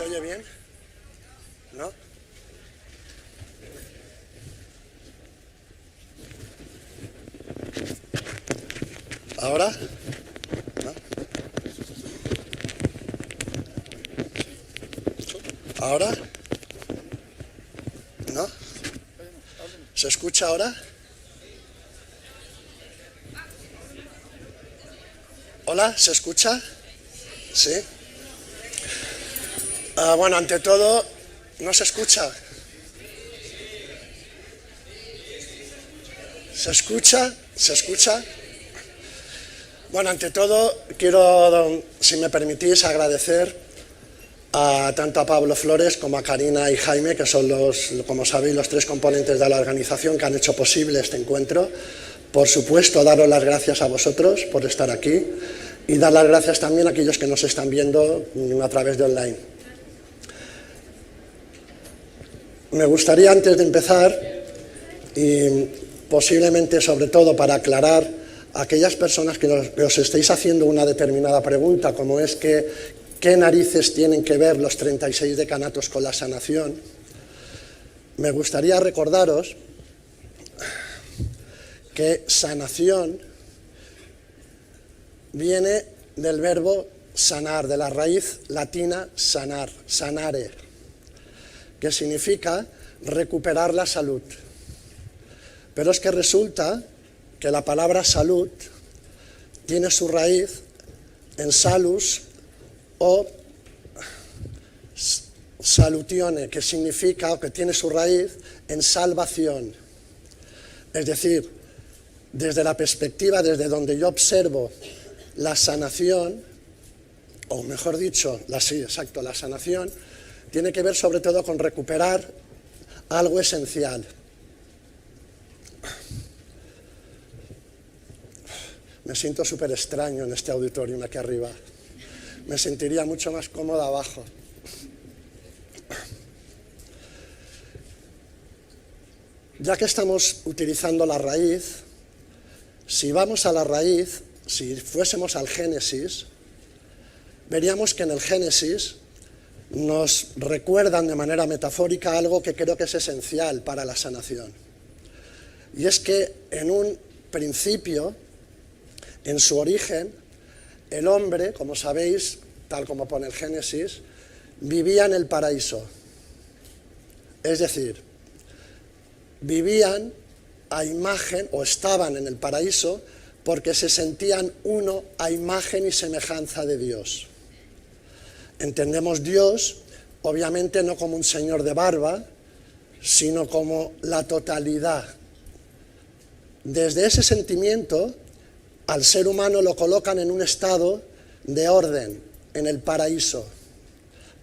¿Se oye bien? ¿No? ¿Ahora? ¿No? ¿Ahora? ¿No? ¿Se escucha ahora? ¿Hola? ¿Se escucha? ¿Sí? Bueno, ante todo, ¿no se escucha? ¿Se escucha? ¿Se escucha? Bueno, ante todo, quiero, si me permitís, agradecer tanto a Pablo Flores como a Karina y Jaime, que son como sabéis, los tres componentes de la organización que han hecho posible este encuentro. Por supuesto, daros las gracias a vosotros por estar aquí y dar las gracias también a aquellos que nos están viendo a través de online. Me gustaría, antes de empezar, y posiblemente sobre todo para aclarar a aquellas personas que os estéis haciendo una determinada pregunta, como es que ¿qué narices tienen que ver los 36 decanatos con la sanación? Me gustaría recordaros que sanación viene del verbo sanar, de la raíz latina sanar, sanare, que significa recuperar la salud. Pero es que resulta que la palabra salud tiene su raíz en salus o salutione, que significa, o que tiene su raíz en salvación. Es decir, desde la perspectiva, desde donde yo observo la sanación, o mejor dicho, la sanación, tiene que ver sobre todo con recuperar algo esencial. Me siento súper extraño en este auditorium aquí arriba. Me sentiría mucho más cómodo abajo. Ya que estamos utilizando la raíz, si vamos a la raíz, si fuésemos al Génesis, veríamos que en el Génesis nos recuerdan de manera metafórica algo que creo que es esencial para la sanación. Y es que en un principio, en su origen, el hombre, como sabéis, tal como pone el Génesis, vivía en el paraíso. Es decir, vivían a imagen, o estaban en el paraíso, porque se sentían uno a imagen y semejanza de Dios. Entendemos Dios, obviamente no como un señor de barba, sino como la totalidad. Desde ese sentimiento, al ser humano lo colocan en un estado de orden, en el paraíso.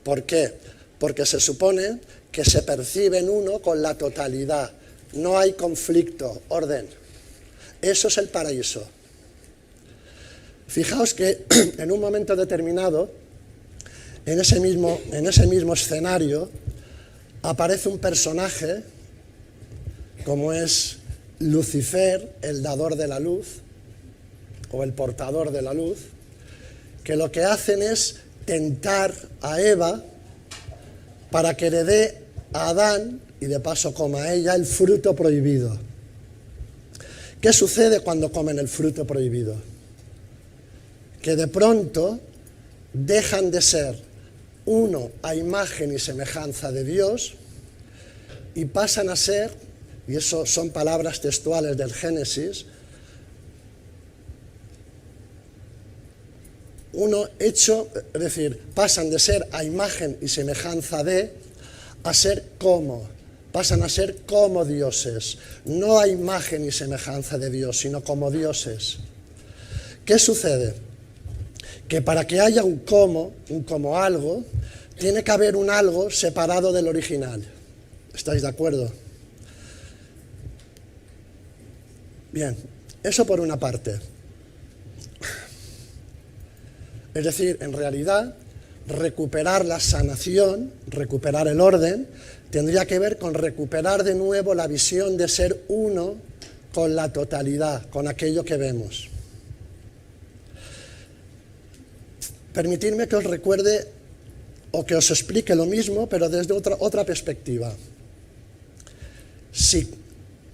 ¿Por qué? Porque se supone que se percibe en uno con la totalidad. No hay conflicto, orden. Eso es el paraíso. Fijaos que en un momento determinado, en ese mismo escenario, aparece un personaje, como es Lucifer, el dador de la luz, o el portador de la luz, que lo que hacen es tentar a Eva para que le dé a Adán, y de paso coma a ella, el fruto prohibido. ¿Qué sucede cuando comen el fruto prohibido? Que de pronto dejan de ser uno a imagen y semejanza de Dios y pasan a ser, y eso son palabras textuales del Génesis, uno hecho, es decir, pasan de ser a imagen y semejanza de, a ser como, pasan a ser como dioses, no a imagen y semejanza de Dios, sino como dioses. ¿Qué sucede? Que para que haya un como algo, tiene que haber un algo separado del original. ¿Estáis de acuerdo? Bien, eso por una parte. Es decir, en realidad, recuperar la sanación, recuperar el orden, tendría que ver con recuperar de nuevo la visión de ser uno con la totalidad, con aquello que vemos. Permitidme que os recuerde o que os explique lo mismo, pero desde otra perspectiva. Si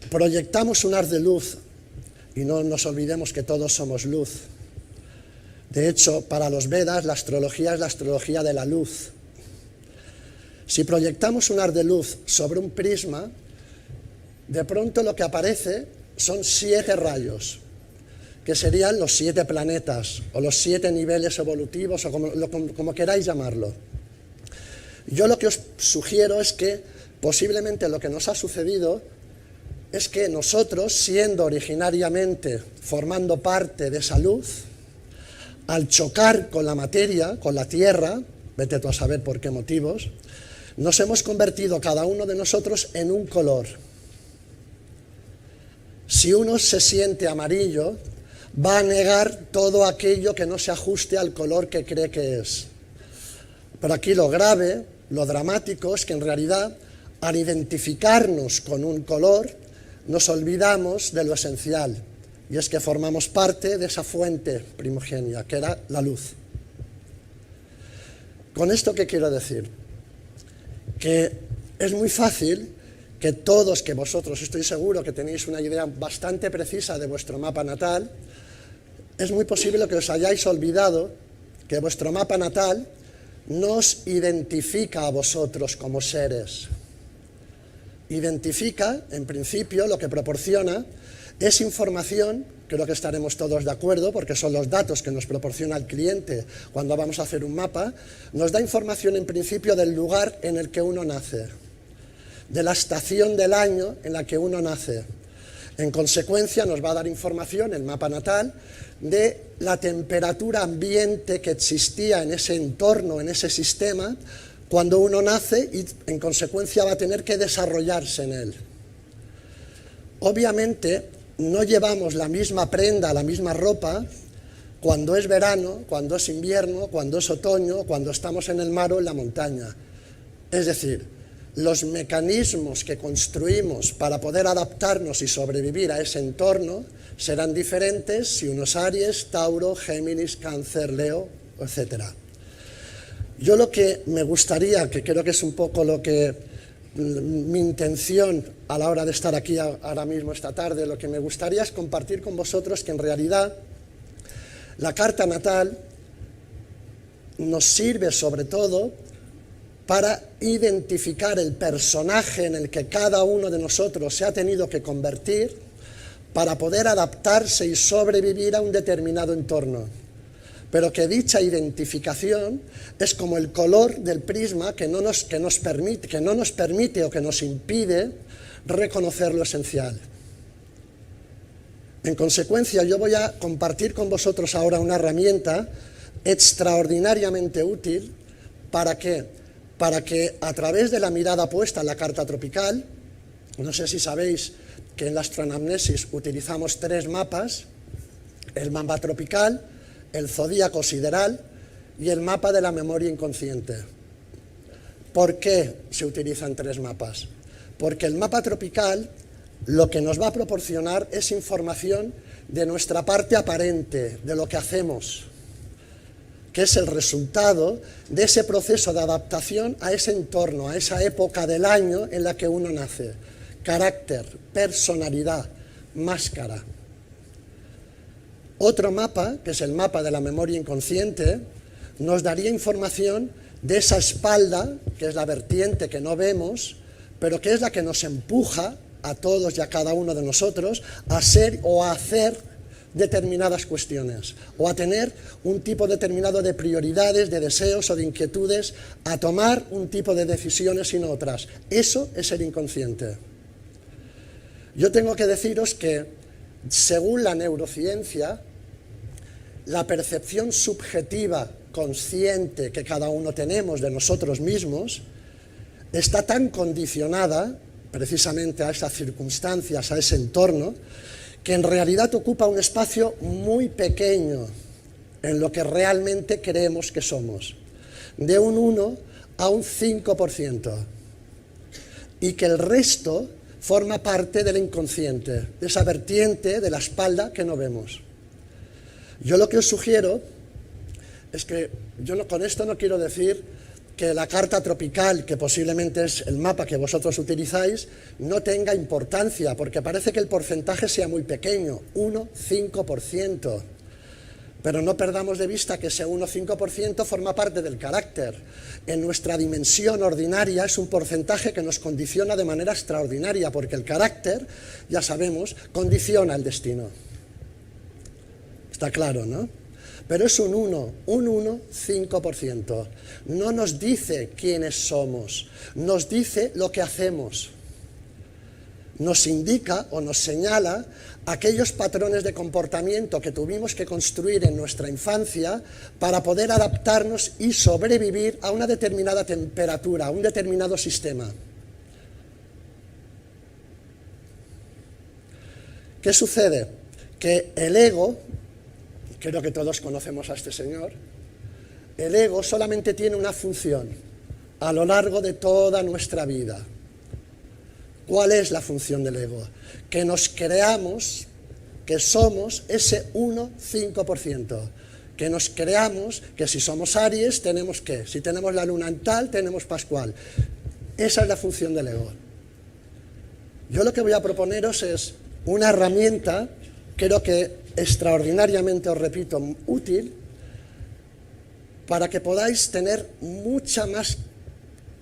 proyectamos un haz de luz, y no nos olvidemos que todos somos luz, de hecho, para los Vedas, la astrología es la astrología de la luz. Si proyectamos un haz de luz sobre un prisma, de pronto lo que aparece son 7 rayos, que serían los 7 planetas, o los 7 niveles evolutivos, o como queráis llamarlo. Yo lo que os sugiero es que posiblemente lo que nos ha sucedido es que nosotros, siendo originariamente, formando parte de esa luz, al chocar con la materia, con la Tierra, vete tú a saber por qué motivos, nos hemos convertido cada uno de nosotros en un color. Si uno se siente amarillo, va a negar todo aquello que no se ajuste al color que cree que es. Pero aquí lo grave, lo dramático, es que en realidad, al identificarnos con un color, nos olvidamos de lo esencial, y es que formamos parte de esa fuente primogénea, que era la luz. ¿Con esto qué quiero decir? Que es muy fácil que todos, que vosotros estoy seguro que tenéis una idea bastante precisa de vuestro mapa natal, es muy posible que os hayáis olvidado que vuestro mapa natal no os identifica a vosotros como seres. Identifica, en principio, lo que proporciona es información, creo que estaremos todos de acuerdo, porque son los datos que nos proporciona el cliente cuando vamos a hacer un mapa, nos da información en principio del lugar en el que uno nace, de la estación del año en la que uno nace. En consecuencia nos va a dar información, el mapa natal, de la temperatura ambiente que existía en ese entorno, en ese sistema, cuando uno nace y en consecuencia va a tener que desarrollarse en él. Obviamente no llevamos la misma prenda, la misma ropa, cuando es verano, cuando es invierno, cuando es otoño, cuando estamos en el mar o en la montaña. Es decir, los mecanismos que construimos para poder adaptarnos y sobrevivir a ese entorno serán diferentes si uno es Aries, Tauro, Géminis, Cáncer, Leo, etc. Yo lo que me gustaría, que creo que es un poco lo que mi intención a la hora de estar aquí ahora mismo esta tarde, lo que me gustaría es compartir con vosotros que en realidad la carta natal nos sirve sobre todo para identificar el personaje en el que cada uno de nosotros se ha tenido que convertir para poder adaptarse y sobrevivir a un determinado entorno. Pero que dicha identificación es como el color del prisma que no nos permite o que nos impide reconocer lo esencial. En consecuencia, yo voy a compartir con vosotros ahora una herramienta extraordinariamente útil. ¿Para qué? Para que a través de la mirada puesta en la carta tropical, no sé si sabéis que en la astroanamnesis utilizamos 3 mapas, el mapa tropical, el zodíaco sideral y el mapa de la memoria inconsciente. ¿Por qué se utilizan 3 mapas? Porque el mapa tropical lo que nos va a proporcionar es información de nuestra parte aparente, de lo que hacemos, que es el resultado de ese proceso de adaptación a ese entorno, a esa época del año en la que uno nace. Carácter, personalidad, máscara. Otro mapa, que es el mapa de la memoria inconsciente, nos daría información de esa espalda, que es la vertiente que no vemos, pero que es la que nos empuja a todos y a cada uno de nosotros a ser o a hacer determinadas cuestiones, o a tener un tipo determinado de prioridades, de deseos o de inquietudes, a tomar un tipo de decisiones y no otras. Eso es el inconsciente. Yo tengo que deciros que, según la neurociencia, la percepción subjetiva, consciente que cada uno tenemos de nosotros mismos, está tan condicionada, precisamente a esas circunstancias, a ese entorno, que en realidad ocupa un espacio muy pequeño en lo que realmente creemos que somos, de un 1 a un 5%, y que el resto forma parte del inconsciente, de esa vertiente de la espalda que no vemos. Yo lo que os sugiero es que, con esto no quiero decir que la carta tropical, que posiblemente es el mapa que vosotros utilizáis, no tenga importancia, porque parece que el porcentaje sea muy pequeño, 1,5%. Pero no perdamos de vista que ese 1,5% forma parte del carácter. En nuestra dimensión ordinaria es un porcentaje que nos condiciona de manera extraordinaria, porque el carácter, ya sabemos, condiciona el destino. Está claro, ¿no? Pero es un 1,5%. No nos dice quiénes somos, nos dice lo que hacemos. Nos indica o nos señala aquellos patrones de comportamiento que tuvimos que construir en nuestra infancia para poder adaptarnos y sobrevivir a una determinada temperatura, a un determinado sistema. ¿Qué sucede? Que el ego, creo que todos conocemos a este señor, el ego solamente tiene una función a lo largo de toda nuestra vida. ¿Cuál es la función del ego? Que nos creamos que somos ese 1,5%. Que nos creamos que si somos Aries tenemos qué, si tenemos la luna en tal, tenemos Pascual. Esa es la función del ego. Yo lo que voy a proponeros es una herramienta, creo que extraordinariamente, os repito, útil, para que podáis tener mucha más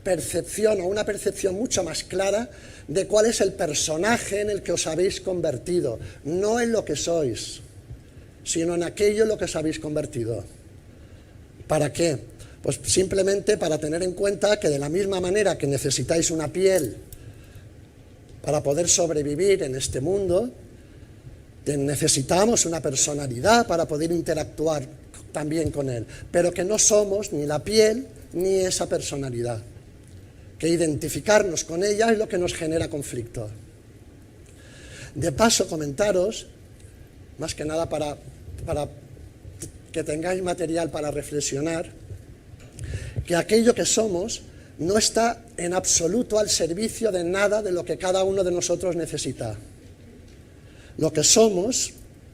percepción o una percepción mucho más clara de cuál es el personaje en el que os habéis convertido, no en lo que sois, sino en aquello en lo que os habéis convertido. ¿Para qué? Pues simplemente para tener en cuenta que de la misma manera que necesitáis una piel para poder sobrevivir en este mundo, necesitamos una personalidad para poder interactuar también con él, pero que no somos ni la piel ni esa personalidad. Que identificarnos con ella es lo que nos genera conflicto. De paso, comentaros, más que nada para que tengáis material para reflexionar, que aquello que somos no está en absoluto al servicio de nada de lo que cada uno de nosotros necesita. Lo que somos,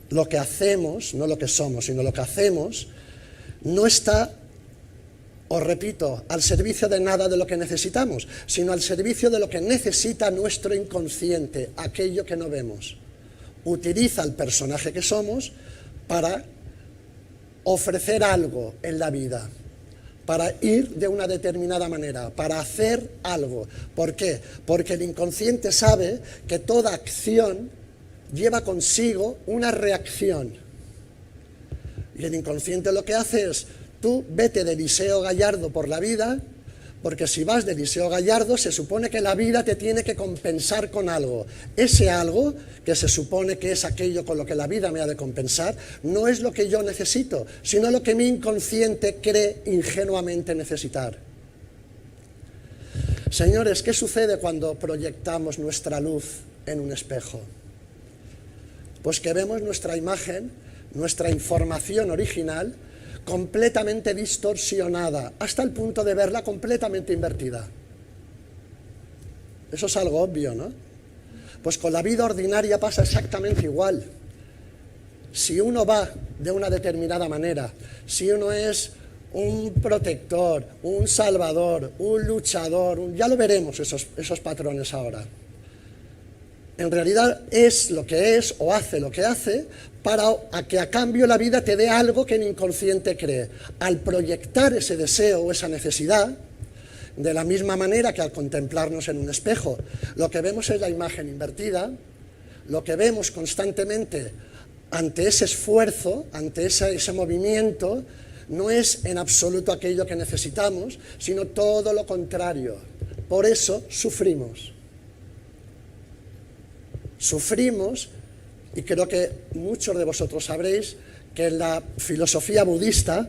lo que hacemos, no lo que somos, sino lo que hacemos, no está, os repito, al servicio de nada de lo que necesitamos, sino al servicio de lo que necesita nuestro inconsciente, aquello que no vemos. Utiliza el personaje que somos para ofrecer algo en la vida, para ir de una determinada manera, para hacer algo. ¿Por qué? Porque el inconsciente sabe que toda acción lleva consigo una reacción. Y el inconsciente lo que hace es: tú vete de Eliseo Gallardo por la vida, porque si vas de Eliseo Gallardo se supone que la vida te tiene que compensar con algo. Ese algo, que se supone que es aquello con lo que la vida me ha de compensar, no es lo que yo necesito, sino lo que mi inconsciente cree ingenuamente necesitar. Señores, ¿qué sucede cuando proyectamos nuestra luz en un espejo? Pues que vemos nuestra imagen, nuestra información original, completamente distorsionada, hasta el punto de verla completamente invertida. Eso es algo obvio, ¿no? Pues con la vida ordinaria pasa exactamente igual. Si uno va de una determinada manera, si uno es un protector, un salvador, un luchador, ya lo veremos esos patrones ahora. En realidad es lo que es o hace lo que hace para que a cambio la vida te dé algo que el inconsciente cree. Al proyectar ese deseo o esa necesidad, de la misma manera que al contemplarnos en un espejo, lo que vemos es la imagen invertida, lo que vemos constantemente ante ese esfuerzo, ante ese movimiento, no es en absoluto aquello que necesitamos, sino todo lo contrario. Por eso sufrimos. Sufrimos, y creo que muchos de vosotros sabréis que en la filosofía budista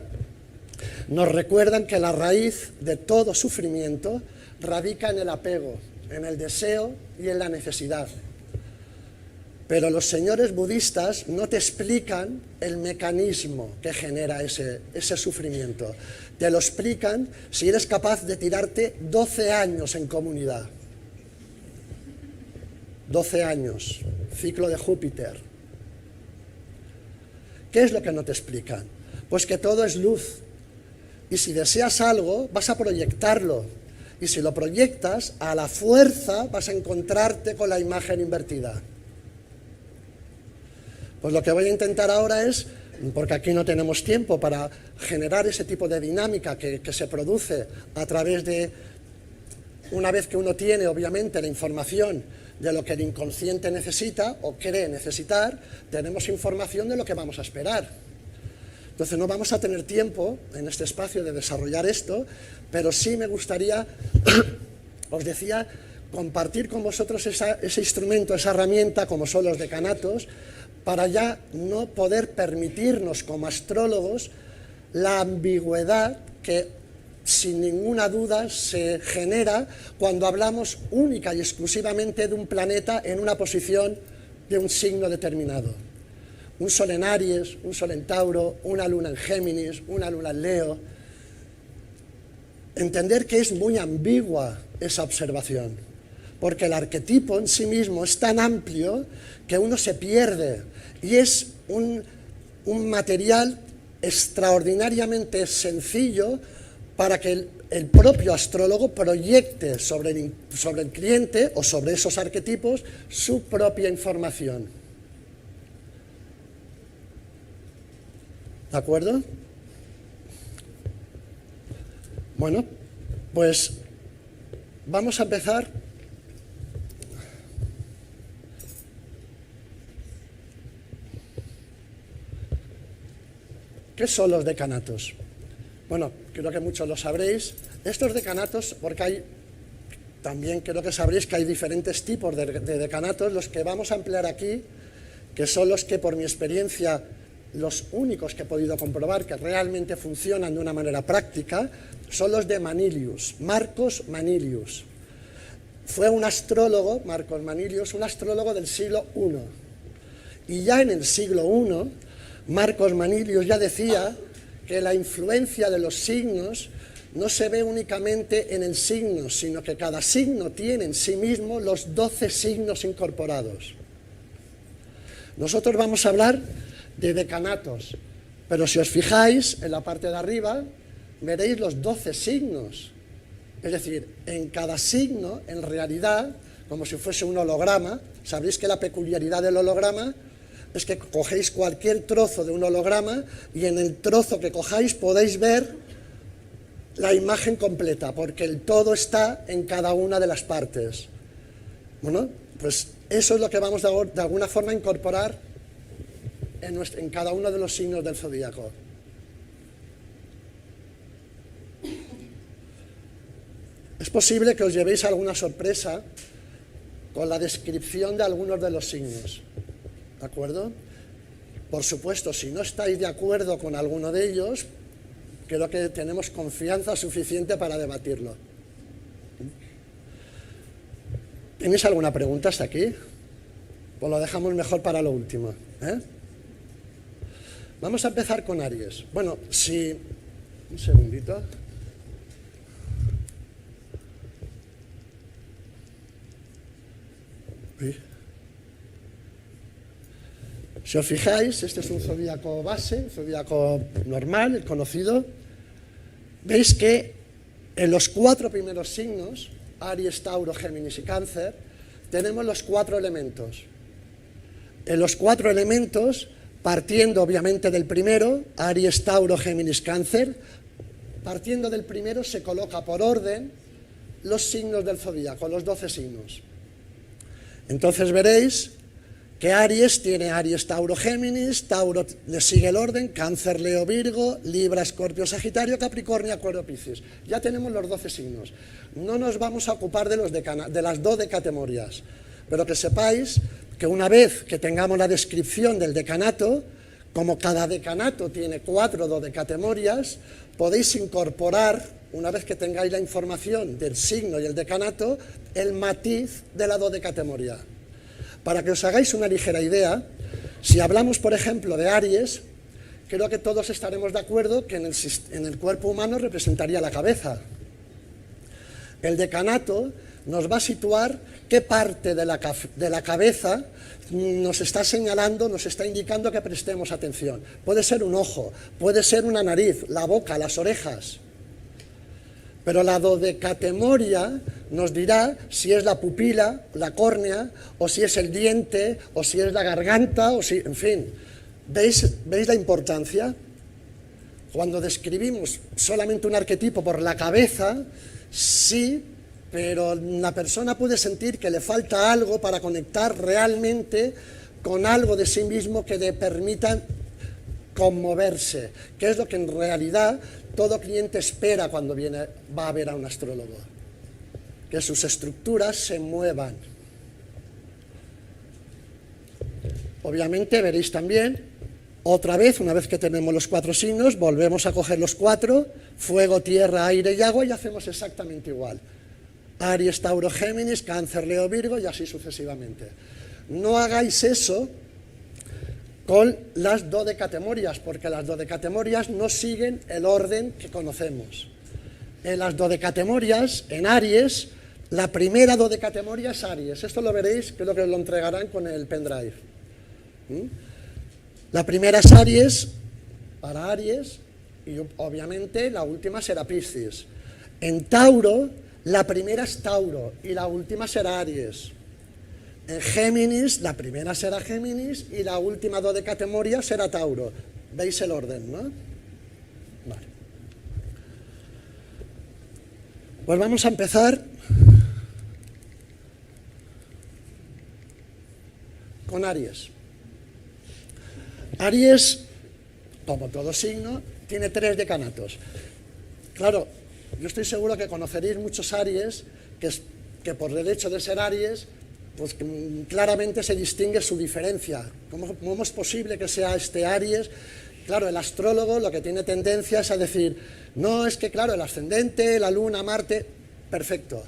nos recuerdan que la raíz de todo sufrimiento radica en el apego, en el deseo y en la necesidad. Pero los señores budistas no te explican el mecanismo que genera ese sufrimiento. Te lo explican si eres capaz de tirarte 12 años en comunidad. 12 años, ciclo de Júpiter. ¿Qué es lo que no te explican? Pues que todo es luz, Y si deseas algo, vas a proyectarlo. Y si lo proyectas, a la fuerza vas a encontrarte con la imagen invertida. Pues lo que voy a intentar ahora es, porque aquí no tenemos tiempo para generar ese tipo de dinámica que se produce a través de, una vez que uno tiene obviamente la información de lo que el inconsciente necesita o cree necesitar, tenemos información de lo que vamos a esperar. Entonces no vamos a tener tiempo en este espacio de desarrollar esto, pero sí me gustaría, os decía, compartir con vosotros ese instrumento, esa herramienta, como son los decanatos, para ya no poder permitirnos como astrólogos la ambigüedad que sin ninguna duda se genera cuando hablamos única y exclusivamente de un planeta en una posición de un signo determinado. Un sol en Aries, un sol en Tauro, una luna en Géminis, una luna en Leo. Entender que es muy ambigua esa observación, porque el arquetipo en sí mismo es tan amplio que uno se pierde y es un material extraordinariamente sencillo para que el propio astrólogo proyecte sobre el cliente o sobre esos arquetipos su propia información. ¿De acuerdo? Bueno, pues vamos a empezar. ¿Qué son los decanatos? Bueno, creo que muchos lo sabréis. Estos decanatos, porque también creo que sabréis que hay diferentes tipos de decanatos, los que vamos a emplear aquí, que son los que por mi experiencia, los únicos que he podido comprobar que realmente funcionan de una manera práctica, son los de Manilius, Marcos Manilius. Fue un astrólogo, Marcos Manilius, un astrólogo del siglo I. Y ya en el siglo I, Marcos Manilius ya decía que la influencia de los signos no se ve únicamente en el signo, sino que cada signo tiene en sí mismo los 12 signos incorporados. Nosotros vamos a hablar de decanatos, pero si os fijáis en la parte de arriba, veréis los 12 signos. Es decir, en cada signo, en realidad, como si fuese un holograma, sabréis que la peculiaridad del holograma es que cogéis cualquier trozo de un holograma y en el trozo que cojáis podéis ver la imagen completa, porque el todo está en cada una de las partes. Bueno, pues eso es lo que vamos de alguna forma a incorporar en cada uno de los signos del zodíaco. Es posible que os llevéis alguna sorpresa con la descripción de algunos de los signos, ¿de acuerdo? Por supuesto, si no estáis de acuerdo con alguno de ellos, creo que tenemos confianza suficiente para debatirlo. ¿Tenéis alguna pregunta hasta aquí? Pues lo dejamos mejor para lo último, ¿eh? Vamos a empezar con Aries. Bueno, si... Un segundito. Uy. Si os fijáis, este es un zodíaco base, un zodíaco normal, el conocido. Veis que en los 4 primeros signos, Aries, Tauro, Géminis y Cáncer, tenemos los 4 elementos. En los 4 elementos, partiendo obviamente del primero, Aries, Tauro, Géminis, Cáncer, partiendo del primero se coloca por orden los signos del zodíaco, los 12 signos. Entonces veréis que Aries tiene Aries, Tauro, Géminis, Tauro le sigue el orden, Cáncer, Leo, Virgo, Libra, Escorpio, Sagitario, Capricornio, Acuario, Piscis. Ya tenemos los 12 signos. No nos vamos a ocupar de las dodecatemorias, pero que sepáis que una vez que tengamos la descripción del decanato, como cada decanato tiene 4 dodecatemorias, podéis incorporar, una vez que tengáis la información del signo y el decanato, el matiz de la dodecatemoria. Para que os hagáis una ligera idea, si hablamos, por ejemplo, de Aries, creo que todos estaremos de acuerdo que en el cuerpo humano representaría la cabeza. El decanato nos va a situar qué parte de la cabeza nos está señalando, nos está indicando que prestemos atención. Puede ser un ojo, puede ser una nariz, la boca, las orejas. Pero la dodecatemoria nos dirá si es la pupila, la córnea, o si es el diente, o si es la garganta, o si, en fin. ¿Veis la importancia? Cuando describimos solamente un arquetipo por la cabeza, sí, pero la persona puede sentir que le falta algo para conectar realmente con algo de sí mismo que le permita conmoverse, que es lo que en realidad todo cliente espera cuando va a ver a un astrólogo, que sus estructuras se muevan. Obviamente veréis también, otra vez, una vez que tenemos los 4 signos, volvemos a coger los 4, fuego, tierra, aire y agua, y hacemos exactamente igual. Aries, Tauro, Géminis, Cáncer, Leo, Virgo, y así sucesivamente. No hagáis eso con las dodecatemorias, porque las dodecatemorias no siguen el orden que conocemos. En las dodecatemorias, en Aries, la primera dodecatemoria es Aries. Esto lo veréis, creo que lo entregarán con el pendrive. La primera es Aries, para Aries, y obviamente la última será Piscis. En Tauro, la primera es Tauro, y la última será Aries. En Géminis, la primera será Géminis, y la última dodecatemoria será Tauro. ¿Veis el orden, no? Vale. Pues vamos a empezar con Aries. Aries, como todo signo, tiene 3 decanatos. Claro, yo estoy seguro que conoceréis muchos Aries que por el hecho de ser Aries, pues claramente se distingue su diferencia. ¿Cómo es posible que sea este Aries? Claro, el astrólogo lo que tiene tendencia es a decir, no, es que claro, el ascendente, la luna, Marte, perfecto,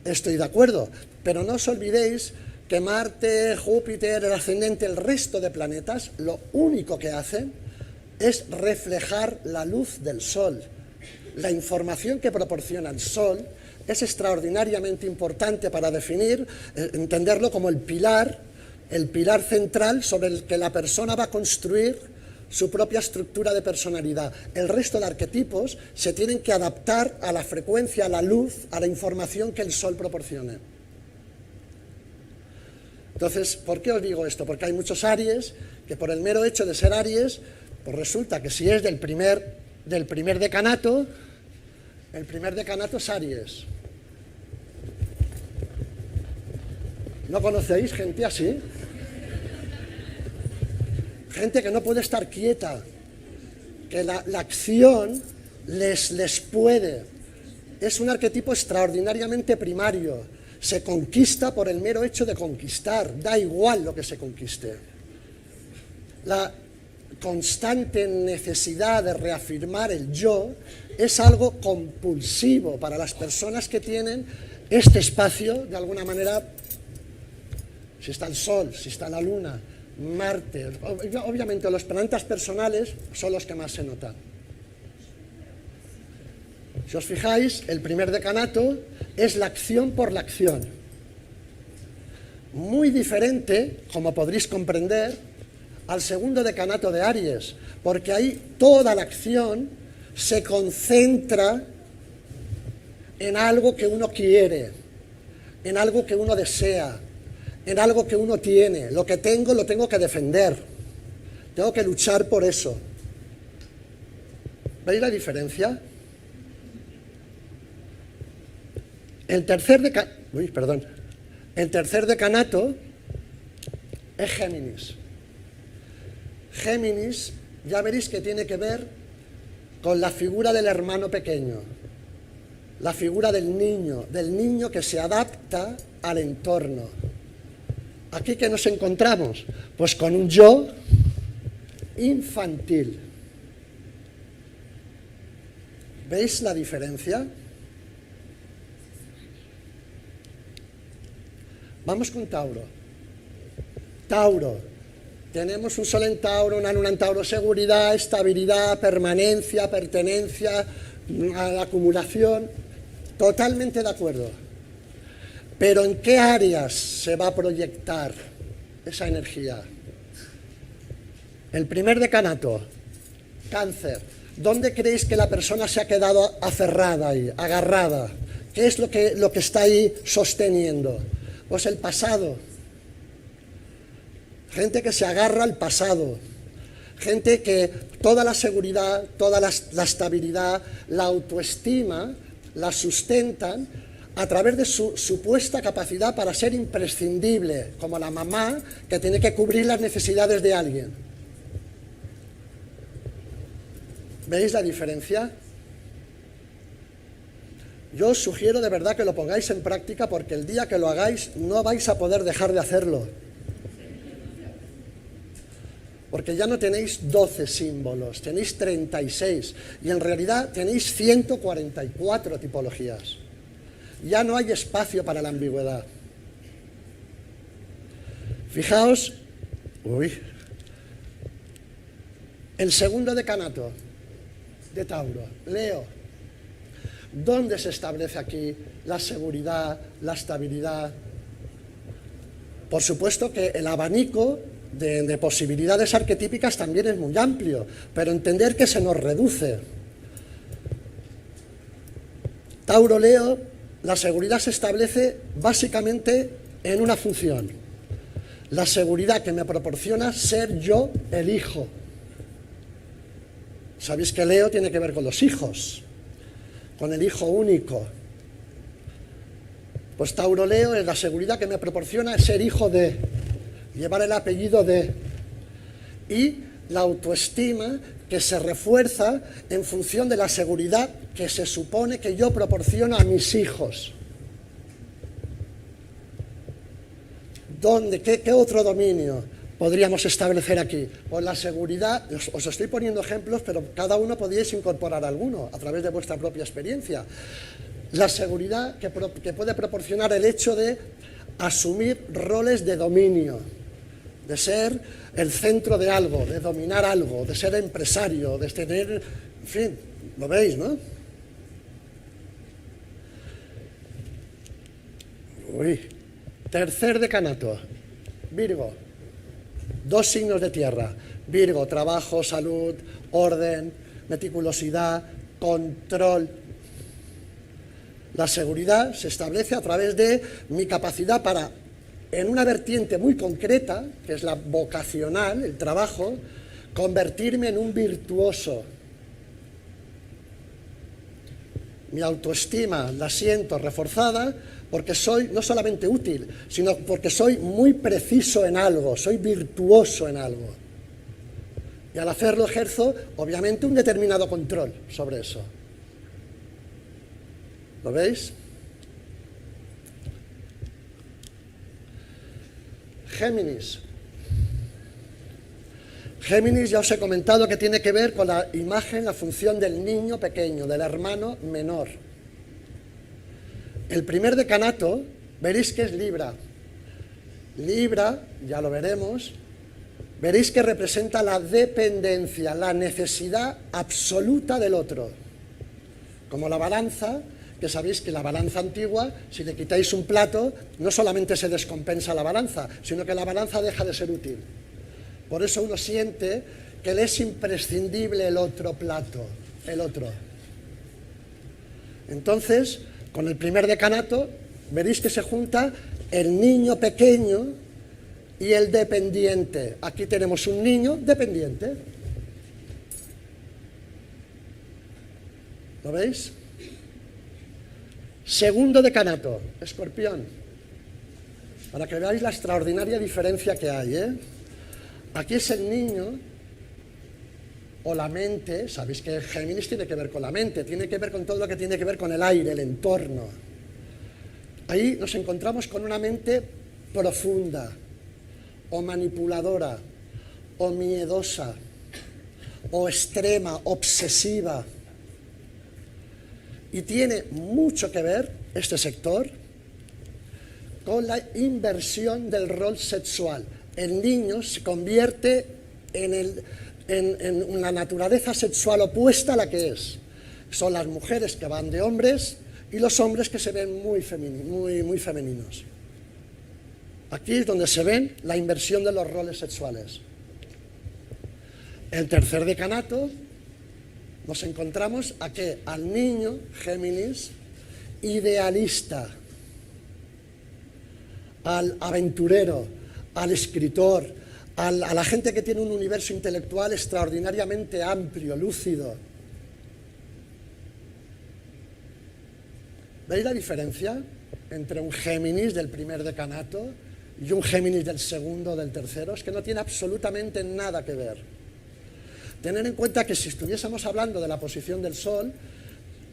estoy de acuerdo, pero no os olvidéis que Marte, Júpiter, el ascendente, el resto de planetas, lo único que hacen es reflejar la luz del Sol. La información que proporciona el Sol es extraordinariamente importante para definir, entenderlo como el pilar central sobre el que la persona va a construir su propia estructura de personalidad. El resto de arquetipos se tienen que adaptar a la frecuencia, a la luz, a la información que el Sol proporcione. Entonces, ¿por qué os digo esto? Porque hay muchos Aries que por el mero hecho de ser Aries, pues resulta que si es del primer decanato, el primer decanato es Aries. ¿No conocéis gente así? Gente que no puede estar quieta, que la acción les puede. Es un arquetipo extraordinariamente primario. Se conquista por el mero hecho de conquistar, da igual lo que se conquiste. La constante necesidad de reafirmar el yo es algo compulsivo para las personas que tienen este espacio, de alguna manera, si está el Sol, si está la Luna, Marte, obviamente los planetas personales son los que más se notan. Si os fijáis, el primer decanato es la acción por la acción. Muy diferente, como podréis comprender, al segundo decanato de Aries, porque ahí toda la acción se concentra en algo que uno quiere, en algo que uno desea, en algo que uno tiene. Lo que tengo lo tengo que defender, tengo que luchar por eso. ¿Veis la diferencia? El tercer decanato es Géminis. Géminis, ya veréis que tiene que ver con la figura del hermano pequeño, la figura del niño que se adapta al entorno. ¿Aquí qué nos encontramos? Pues con un yo infantil. ¿Veis la diferencia? Vamos con Tauro. Tauro, tenemos un sol en Tauro, una luna en Tauro, seguridad, estabilidad, permanencia, pertenencia, acumulación, totalmente de acuerdo. Pero ¿en qué áreas se va a proyectar esa energía? El primer decanato, Cáncer. ¿Dónde creéis que la persona se ha quedado aferrada ahí, agarrada? ¿Qué es lo que está ahí sosteniendo? Pues el pasado. Gente que se agarra al pasado. Gente que toda la seguridad, toda la estabilidad, la autoestima, la sustentan a través de su supuesta capacidad para ser imprescindible, como la mamá que tiene que cubrir las necesidades de alguien. ¿Veis la diferencia? Yo os sugiero de verdad que lo pongáis en práctica, porque el día que lo hagáis no vais a poder dejar de hacerlo. Porque ya no tenéis 12 símbolos, tenéis 36 y en realidad tenéis 144 tipologías. Ya no hay espacio para la ambigüedad. Fijaos, el segundo decanato de Tauro, Leo. ¿Dónde se establece aquí la seguridad, la estabilidad? Por supuesto que el abanico de posibilidades arquetípicas también es muy amplio, pero entender que se nos reduce. Tauro-Leo, la seguridad se establece básicamente en una función: la seguridad que me proporciona ser yo el hijo. Sabéis que Leo tiene que ver con los hijos, con el hijo único. Pues Tauro-Leo es la seguridad que me proporciona ser hijo de, llevar el apellido de, y la autoestima que se refuerza en función de la seguridad que se supone que yo proporciono a mis hijos. ¿Dónde? ¿Qué otro dominio podríamos establecer aquí? Pues la seguridad, os estoy poniendo ejemplos, pero cada uno podríais incorporar alguno a través de vuestra propia experiencia. La seguridad que puede proporcionar el hecho de asumir roles de dominio, de ser el centro de algo, de dominar algo, de ser empresario, de tener, en fin, lo veis, ¿no? Tercer decanato, Virgo. 2 signos de tierra: Virgo, trabajo, salud, orden, meticulosidad, control. La seguridad se establece a través de mi capacidad para, en una vertiente muy concreta, que es la vocacional, el trabajo, convertirme en un virtuoso. Mi autoestima la siento reforzada porque soy no solamente útil, sino porque soy muy preciso en algo, soy virtuoso en algo. Y al hacerlo ejerzo, obviamente, un determinado control sobre eso. ¿Lo veis? Géminis. Géminis, ya os he comentado que tiene que ver con la imagen, la función del niño pequeño, del hermano menor. El primer decanato, veréis que es Libra. Libra, ya lo veremos, veréis que representa la dependencia, la necesidad absoluta del otro. Como la balanza, que sabéis que la balanza antigua, si le quitáis un plato, no solamente se descompensa la balanza, sino que la balanza deja de ser útil. Por eso uno siente que le es imprescindible el otro plato, el otro. Entonces, con el primer decanato, veréis que se junta el niño pequeño y el dependiente. Aquí tenemos un niño dependiente. ¿Lo veis? Segundo decanato, Escorpión. Para que veáis la extraordinaria diferencia que hay, ¿eh? Aquí es el niño o la mente. Sabéis que Géminis tiene que ver con la mente, tiene que ver con todo lo que tiene que ver con el aire, el entorno. Ahí nos encontramos con una mente profunda, o manipuladora, o miedosa, o extrema, obsesiva. Y tiene mucho que ver este sector con la inversión del rol sexual. El niño se convierte en la naturaleza sexual opuesta a la que es. Son las mujeres que van de hombres y los hombres que se ven muy femeninos. Aquí es donde se ven la inversión de los roles sexuales. El tercer decanato nos encontramos a que al niño Géminis idealista, al aventurero, al escritor, a la gente que tiene un universo intelectual extraordinariamente amplio, lúcido. ¿Veis la diferencia entre un Géminis del primer decanato y un Géminis del segundo o del tercero? Es que no tiene absolutamente nada que ver. Tener en cuenta que si estuviésemos hablando de la posición del Sol,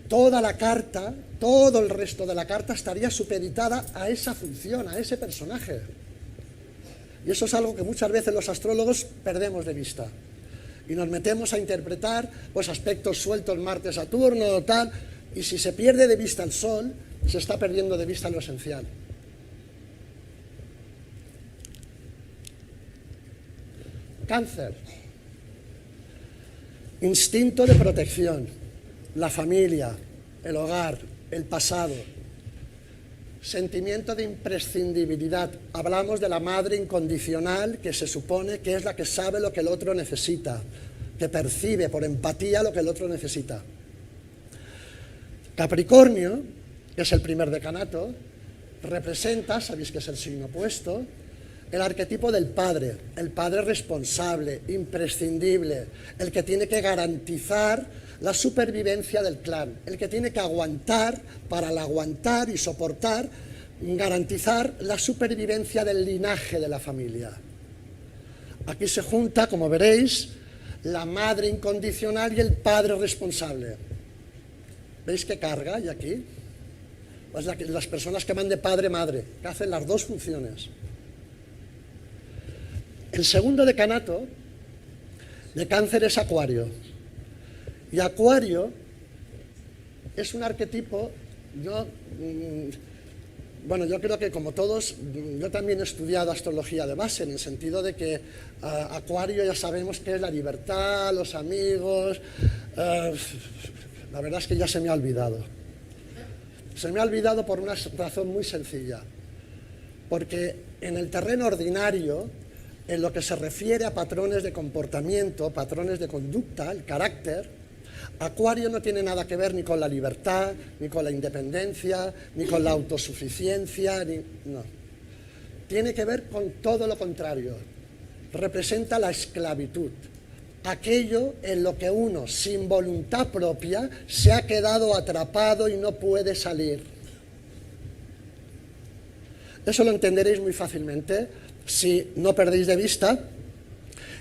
toda la carta, todo el resto de la carta estaría supeditada a esa función, a ese personaje. Y eso es algo que muchas veces los astrólogos perdemos de vista. Y nos metemos a interpretar pues, aspectos sueltos Marte-Saturno o tal, y si se pierde de vista el Sol, se está perdiendo de vista lo esencial. Cáncer. Instinto de protección, la familia, el hogar, el pasado. Sentimiento de imprescindibilidad. Hablamos de la madre incondicional que se supone que es la que sabe lo que el otro necesita, que percibe por empatía lo que el otro necesita. Capricornio, que es el primer decanato, representa, sabéis que es el signo opuesto, el arquetipo del padre, el padre responsable, imprescindible, el que tiene que garantizar la supervivencia del clan, el que tiene que aguantar, para el aguantar y soportar, garantizar la supervivencia del linaje de la familia. Aquí se junta, como veréis, la madre incondicional y el padre responsable. ¿Veis qué carga hay aquí? Pues las personas que van de padre-madre, que hacen las dos funciones. El segundo decanato de Cáncer es Acuario. Y Acuario es un arquetipo, yo creo que como todos, yo también he estudiado astrología de base, en el sentido de que Acuario ya sabemos que es la libertad, los amigos, la verdad es que ya se me ha olvidado. Se me ha olvidado por una razón muy sencilla, porque en el terreno ordinario, en lo que se refiere a patrones de comportamiento, patrones de conducta, el carácter, Acuario no tiene nada que ver ni con la libertad, ni con la independencia, ni con la autosuficiencia, no. Tiene que ver con todo lo contrario. Representa la esclavitud, aquello en lo que uno, sin voluntad propia, se ha quedado atrapado y no puede salir. Eso lo entenderéis muy fácilmente si no perdéis de vista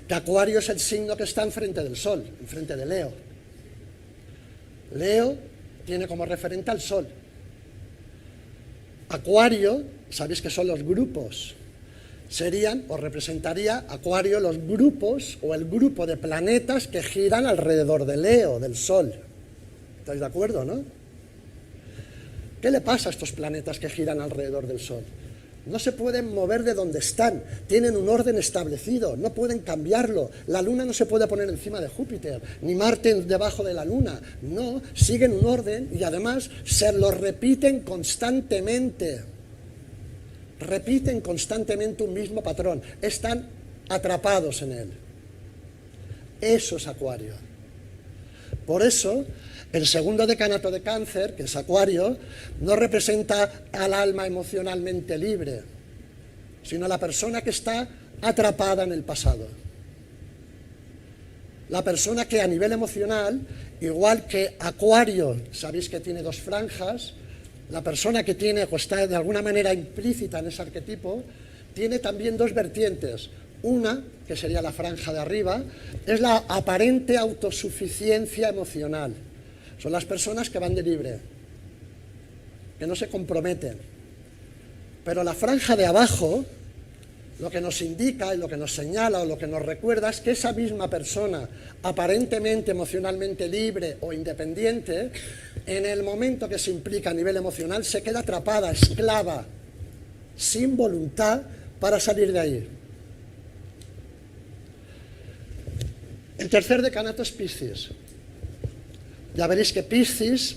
que Acuario es el signo que está enfrente del Sol, enfrente de Leo. Leo tiene como referente al Sol. Acuario, sabéis que son los grupos, serían o representaría Acuario los grupos o el grupo de planetas que giran alrededor de Leo, del Sol. ¿Estáis de acuerdo, no? ¿Qué le pasa a estos planetas que giran alrededor del Sol? No se pueden mover de donde están, tienen un orden establecido, no pueden cambiarlo. La Luna no se puede poner encima de Júpiter, ni Marte debajo de la Luna. No, siguen un orden y además se lo repiten constantemente. Repiten constantemente un mismo patrón, están atrapados en él. Eso es Acuario. Por eso, el segundo decanato de Cáncer, que es Acuario, no representa al alma emocionalmente libre, sino a la persona que está atrapada en el pasado. La persona que a nivel emocional, igual que Acuario, sabéis que tiene dos franjas, la persona que tiene, o está de alguna manera implícita en ese arquetipo, tiene también dos vertientes. Una, que sería la franja de arriba, es la aparente autosuficiencia emocional. Son las personas que van de libre, que no se comprometen. Pero la franja de abajo, lo que nos indica y lo que nos señala o lo que nos recuerda es que esa misma persona, aparentemente emocionalmente libre o independiente, en el momento que se implica a nivel emocional, se queda atrapada, esclava, sin voluntad para salir de ahí. El tercer decanato es Piscis. Ya veréis que Piscis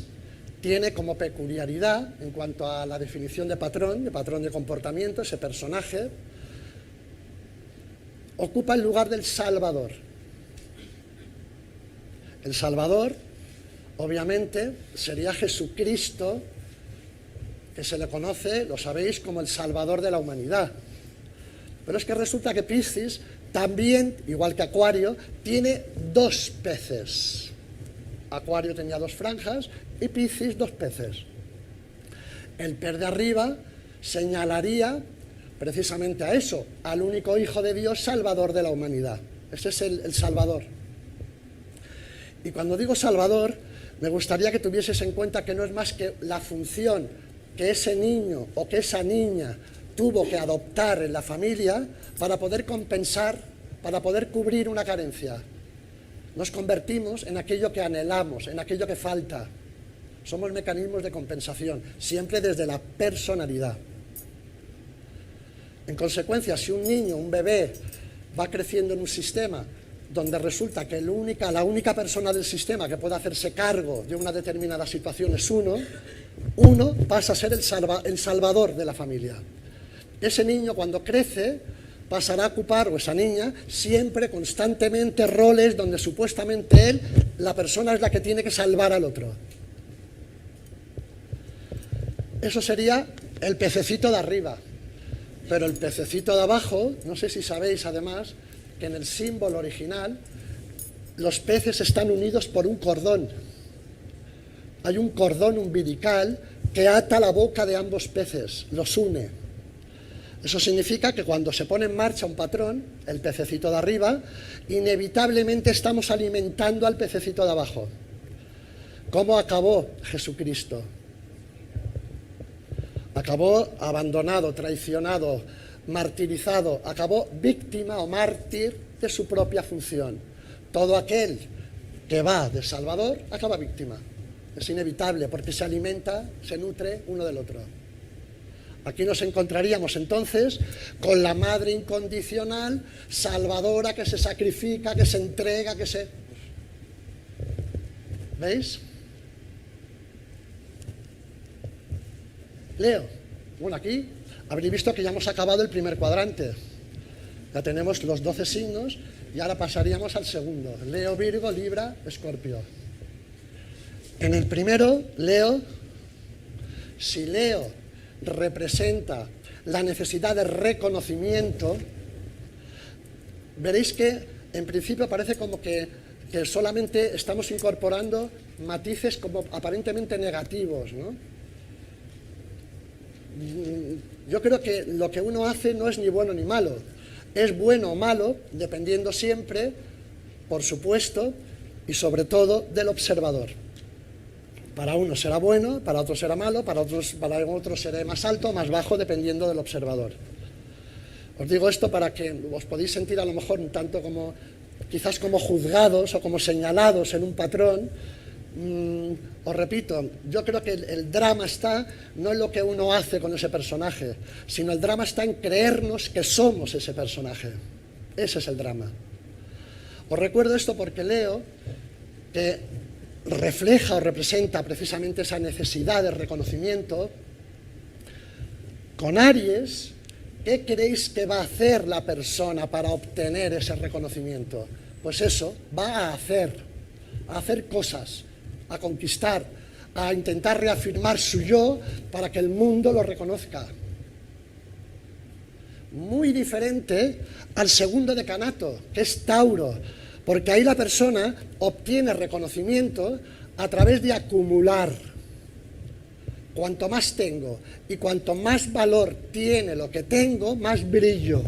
tiene como peculiaridad, en cuanto a la definición de patrón de comportamiento, ese personaje, ocupa el lugar del Salvador. El Salvador, obviamente, sería Jesucristo, que se le conoce, lo sabéis, como el Salvador de la humanidad. Pero es que resulta que Piscis también, igual que Acuario, tiene dos peces. Acuario tenía dos franjas y Piscis dos peces. El pez de arriba señalaría precisamente a eso, al único Hijo de Dios, Salvador de la humanidad. Ese es el Salvador. Y cuando digo Salvador, me gustaría que tuvieses en cuenta que no es más que la función que ese niño o que esa niña tuvo que adoptar en la familia para poder compensar, para poder cubrir una carencia. Nos convertimos en aquello que anhelamos, en aquello que falta. Somos mecanismos de compensación, siempre desde la personalidad. En consecuencia, si un niño, un bebé, va creciendo en un sistema donde resulta que la única persona del sistema que puede hacerse cargo de una determinada situación es uno pasa a ser el salvador de la familia. Ese niño, cuando crece, pasará a ocupar, o esa niña, siempre, constantemente, roles donde supuestamente la persona es la que tiene que salvar al otro. Eso sería el pececito de arriba. Pero el pececito de abajo, no sé si sabéis además, que en el símbolo original los peces están unidos por un cordón. Hay un cordón umbilical que ata la boca de ambos peces, los une. Eso significa que cuando se pone en marcha un patrón, el pececito de arriba, inevitablemente estamos alimentando al pececito de abajo. ¿Cómo acabó Jesucristo? Acabó abandonado, traicionado, martirizado, acabó víctima o mártir de su propia función. Todo aquel que va de Salvador acaba víctima. Es inevitable porque se alimenta, se nutre uno del otro. Aquí nos encontraríamos entonces con la madre incondicional, salvadora, que se sacrifica, que se entrega, que se... ¿Veis? Leo. Bueno, aquí habréis visto que ya hemos acabado el primer cuadrante. Ya tenemos los 12 signos y ahora pasaríamos al segundo. Leo, Virgo, Libra, Escorpio. En el primero, Leo, si Leo representa la necesidad de reconocimiento, veréis que en principio parece como que solamente estamos incorporando matices como aparentemente negativos, ¿no? Yo creo que lo que uno hace no es ni bueno ni malo, es bueno o malo dependiendo siempre, por supuesto, y sobre todo del observador. Para uno será bueno, para otro será malo, para otros será más alto o más bajo, dependiendo del observador. Os digo esto para que os podéis sentir a lo mejor un tanto como, quizás como juzgados o como señalados en un patrón. Os repito, yo creo que el drama está no en lo que uno hace con ese personaje, sino el drama está en creernos que somos ese personaje. Ese es el drama. Os recuerdo esto porque Leo, que refleja o representa precisamente esa necesidad de reconocimiento, con Aries, ¿qué creéis que va a hacer la persona para obtener ese reconocimiento? Pues eso, va a hacer cosas, a conquistar, a intentar reafirmar su yo para que el mundo lo reconozca. Muy diferente al segundo decanato, que es Tauro, porque ahí la persona obtiene reconocimiento a través de acumular. Cuanto más tengo y cuanto más valor tiene lo que tengo, más brillo.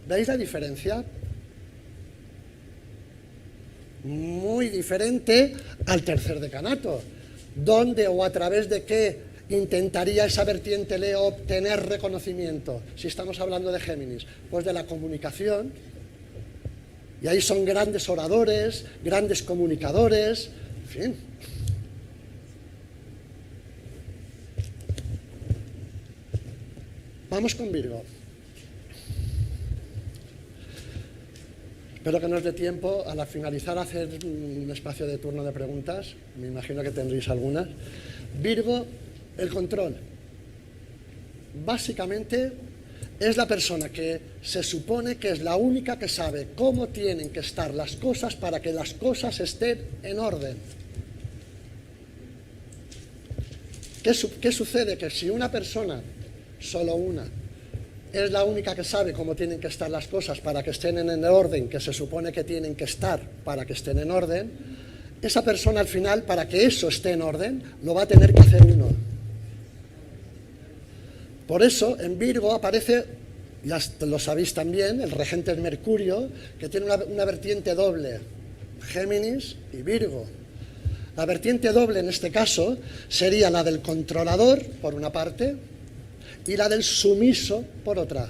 ¿Veis la diferencia? Muy diferente al tercer decanato, donde o a través de qué intentaría esa vertiente Leo obtener reconocimiento, si estamos hablando de Géminis, pues de la comunicación, y ahí son grandes oradores, grandes comunicadores, en fin. Vamos con Virgo. Espero que nos dé tiempo, al finalizar, a hacer un espacio de turno de preguntas. Me imagino que tendréis algunas. Virgo, el control. Básicamente, es la persona que se supone que es la única que sabe cómo tienen que estar las cosas para que las cosas estén en orden. ¿Qué sucede? Que si una persona, solo una, es la única que sabe cómo tienen que estar las cosas para que estén en el orden que se supone que tienen que estar para que estén en orden, esa persona al final, para que eso esté en orden, lo va a tener que hacer uno. Por eso en Virgo aparece, ya lo sabéis también, el regente es Mercurio, que tiene una vertiente doble, Géminis y Virgo. La vertiente doble en este caso sería la del controlador, por una parte, y la del sumiso, por otra.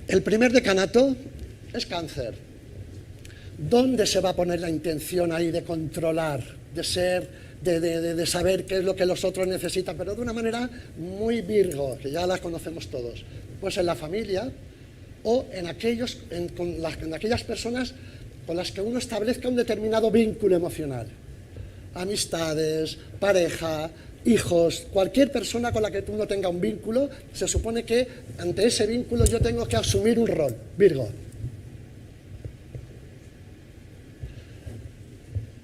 El primer decanato es Cáncer. ¿Dónde se va a poner la intención ahí de controlar, de saber qué es lo que los otros necesitan, pero de una manera muy Virgo, que ya la conocemos todos? Pues en la familia o en aquellas personas con las que uno establezca un determinado vínculo emocional. Amistades, pareja, hijos, cualquier persona con la que uno tenga un vínculo, se supone que ante ese vínculo yo tengo que asumir un rol, Virgo.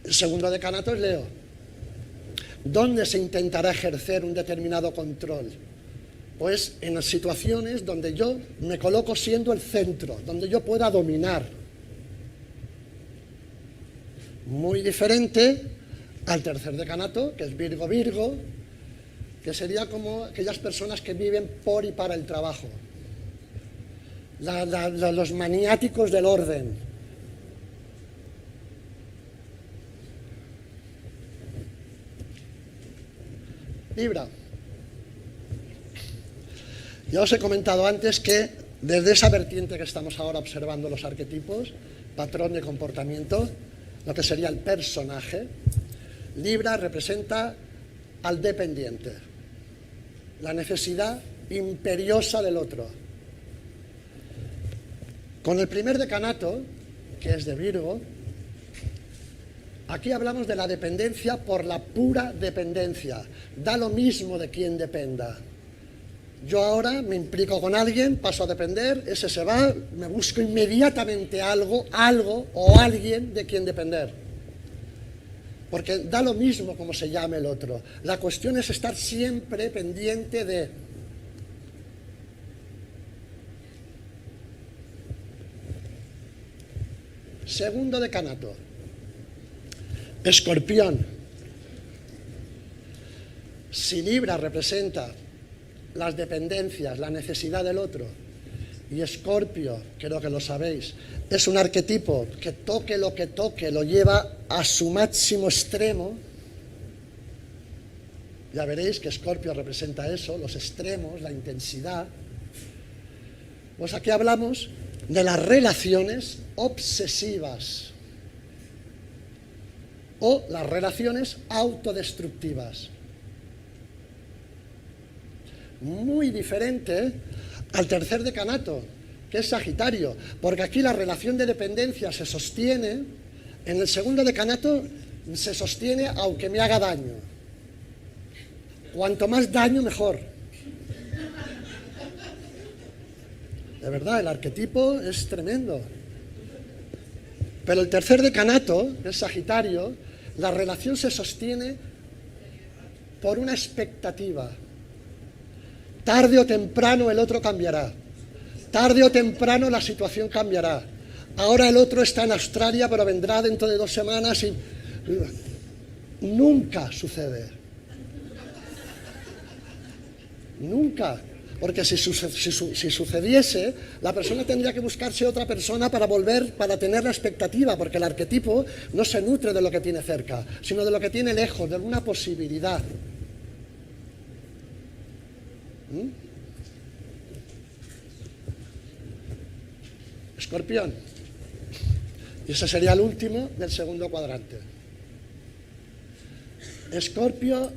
El segundo decanato es Leo. ¿Dónde se intentará ejercer un determinado control? Pues en las situaciones donde yo me coloco siendo el centro, donde yo pueda dominar. Muy diferente al tercer decanato, que es Virgo-Virgo, que sería como aquellas personas que viven por y para el trabajo. Los maniáticos del orden. Libra. Ya os he comentado antes que desde esa vertiente que estamos ahora observando los arquetipos, patrón de comportamiento, lo que sería el personaje, Libra representa al dependiente, la necesidad imperiosa del otro. Con el primer decanato, que es de Virgo, aquí hablamos de la dependencia por la pura dependencia. Da lo mismo de quién dependa. Yo ahora me implico con alguien, paso a depender, ese se va, me busco inmediatamente algo o alguien de quien depender. Porque da lo mismo como se llame el otro. La cuestión es estar siempre pendiente de. Segundo decanato. Escorpión. Si Libra representa las dependencias, la necesidad del otro, y Escorpio, creo que lo sabéis, es un arquetipo que toque lo lleva a su máximo extremo. Ya veréis que Escorpio representa eso, los extremos, la intensidad. Pues aquí hablamos de las relaciones obsesivas o las relaciones autodestructivas. Muy diferente al tercer decanato, que es Sagitario, porque aquí la relación de dependencia se sostiene, en el segundo decanato se sostiene aunque me haga daño. Cuanto más daño, mejor. De verdad, el arquetipo es tremendo. Pero el tercer decanato, que es Sagitario, la relación se sostiene por una expectativa. Tarde o temprano el otro cambiará. Tarde o temprano la situación cambiará. Ahora el otro está en Australia, pero vendrá dentro de 2 semanas y nunca sucede. Nunca. Porque si sucediese, la persona tendría que buscarse otra persona para tener la expectativa, porque el arquetipo no se nutre de lo que tiene cerca, sino de lo que tiene lejos, de alguna posibilidad. Escorpión. Y ese sería el último del segundo cuadrante. Escorpio,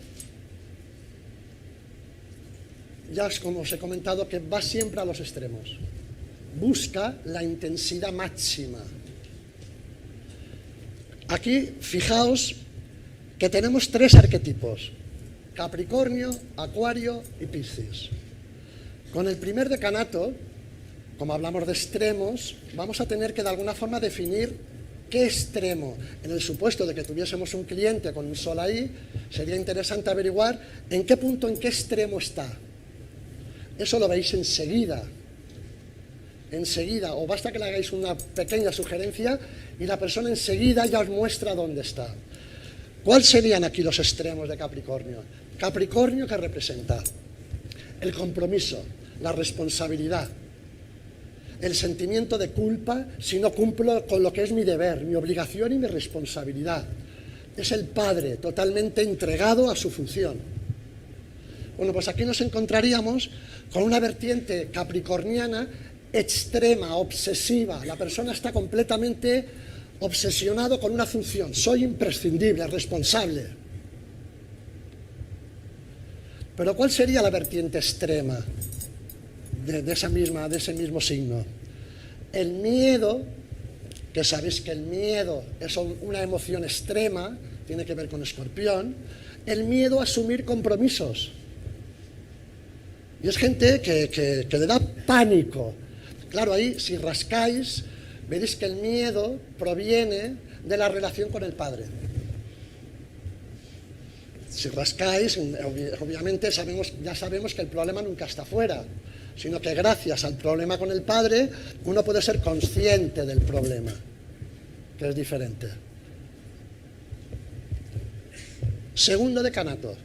ya como os he comentado, que va siempre a los extremos. busca la intensidad máxima. Aquí, fijaos que tenemos 3 arquetipos: Capricornio, Acuario y Piscis. Con el primer decanato, como hablamos de extremos, vamos a tener que de alguna forma definir qué extremo. En el supuesto de que tuviésemos un cliente con un sol ahí, sería interesante averiguar en qué punto, en qué extremo está. Eso lo veis enseguida. Enseguida, o basta que le hagáis una pequeña sugerencia y la persona enseguida ya os muestra dónde está. ¿Cuáles serían aquí los extremos de Capricornio? Capricornio, que representa el compromiso, la responsabilidad, el sentimiento de culpa si no cumplo con lo que es mi deber, mi obligación y mi responsabilidad. Es el padre totalmente entregado a su función. Bueno, pues aquí nos encontraríamos con una vertiente capricorniana extrema, obsesiva. La persona está completamente obsesionado con una función. Soy imprescindible, responsable. Pero ¿cuál sería la vertiente extrema de ese mismo signo? El miedo, que sabéis que el miedo es una emoción extrema, tiene que ver con Escorpión, el miedo a asumir compromisos. Y es gente que le da pánico. Claro, ahí si rascáis, veréis que el miedo proviene de la relación con el padre. Si rascáis, obviamente ya sabemos que el problema nunca está fuera, sino que gracias al problema con el padre, uno puede ser consciente del problema, que es diferente. Segundo decanato,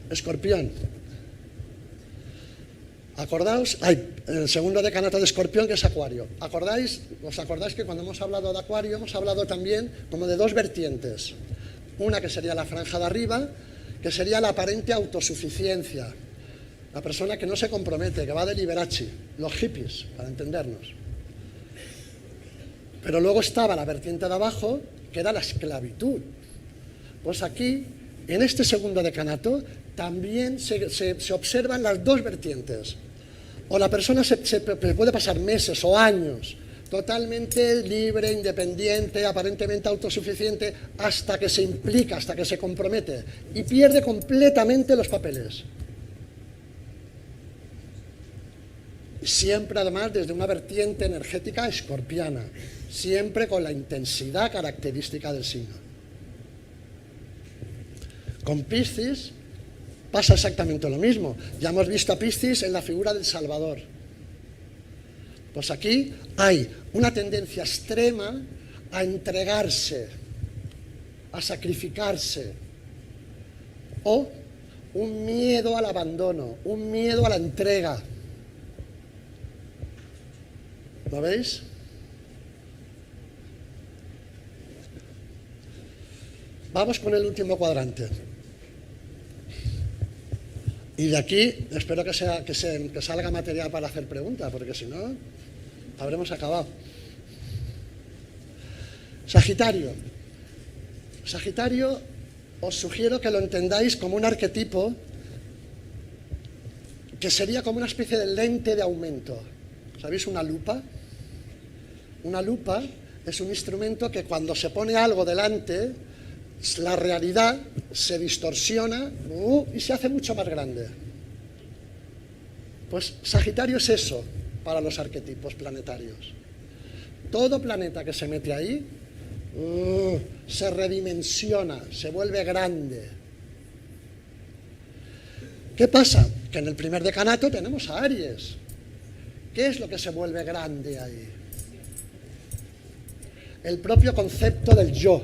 Escorpión. Acordaos, el segundo decanato de Escorpión, que es Acuario. ¿Os acordáis que cuando hemos hablado de Acuario hemos hablado también como de 2 vertientes? Una que sería la franja de arriba, que sería la aparente autosuficiencia. La persona que no se compromete, que va de Liberace, los hippies, para entendernos. Pero luego estaba la vertiente de abajo, que era la esclavitud. Pues aquí, en este segundo decanato, también se observan las 2 vertientes. O la persona se puede pasar meses o años totalmente libre, independiente, aparentemente autosuficiente, hasta que se implica, hasta que se compromete y pierde completamente los papeles. Siempre, además, desde una vertiente energética escorpiana, siempre con la intensidad característica del signo. Con Piscis pasa exactamente lo mismo. Ya hemos visto a Piscis en la figura del Salvador. Pues aquí hay una tendencia extrema a entregarse, a sacrificarse, o un miedo al abandono, un miedo a la entrega. ¿Lo veis? Vamos con el último cuadrante. Y de aquí espero que salga material para hacer preguntas, porque si no, habremos acabado. Sagitario. Sagitario, os sugiero que lo entendáis como un arquetipo que sería como una especie de lente de aumento. ¿Sabéis una lupa? Una lupa es un instrumento que cuando se pone algo delante, la realidad se distorsiona y se hace mucho más grande. Pues Sagitario es eso para los arquetipos planetarios. Todo planeta que se mete ahí se redimensiona, se vuelve grande. ¿Qué pasa? Que en el primer decanato tenemos a Aries. ¿Qué es lo que se vuelve grande ahí? El propio concepto del yo.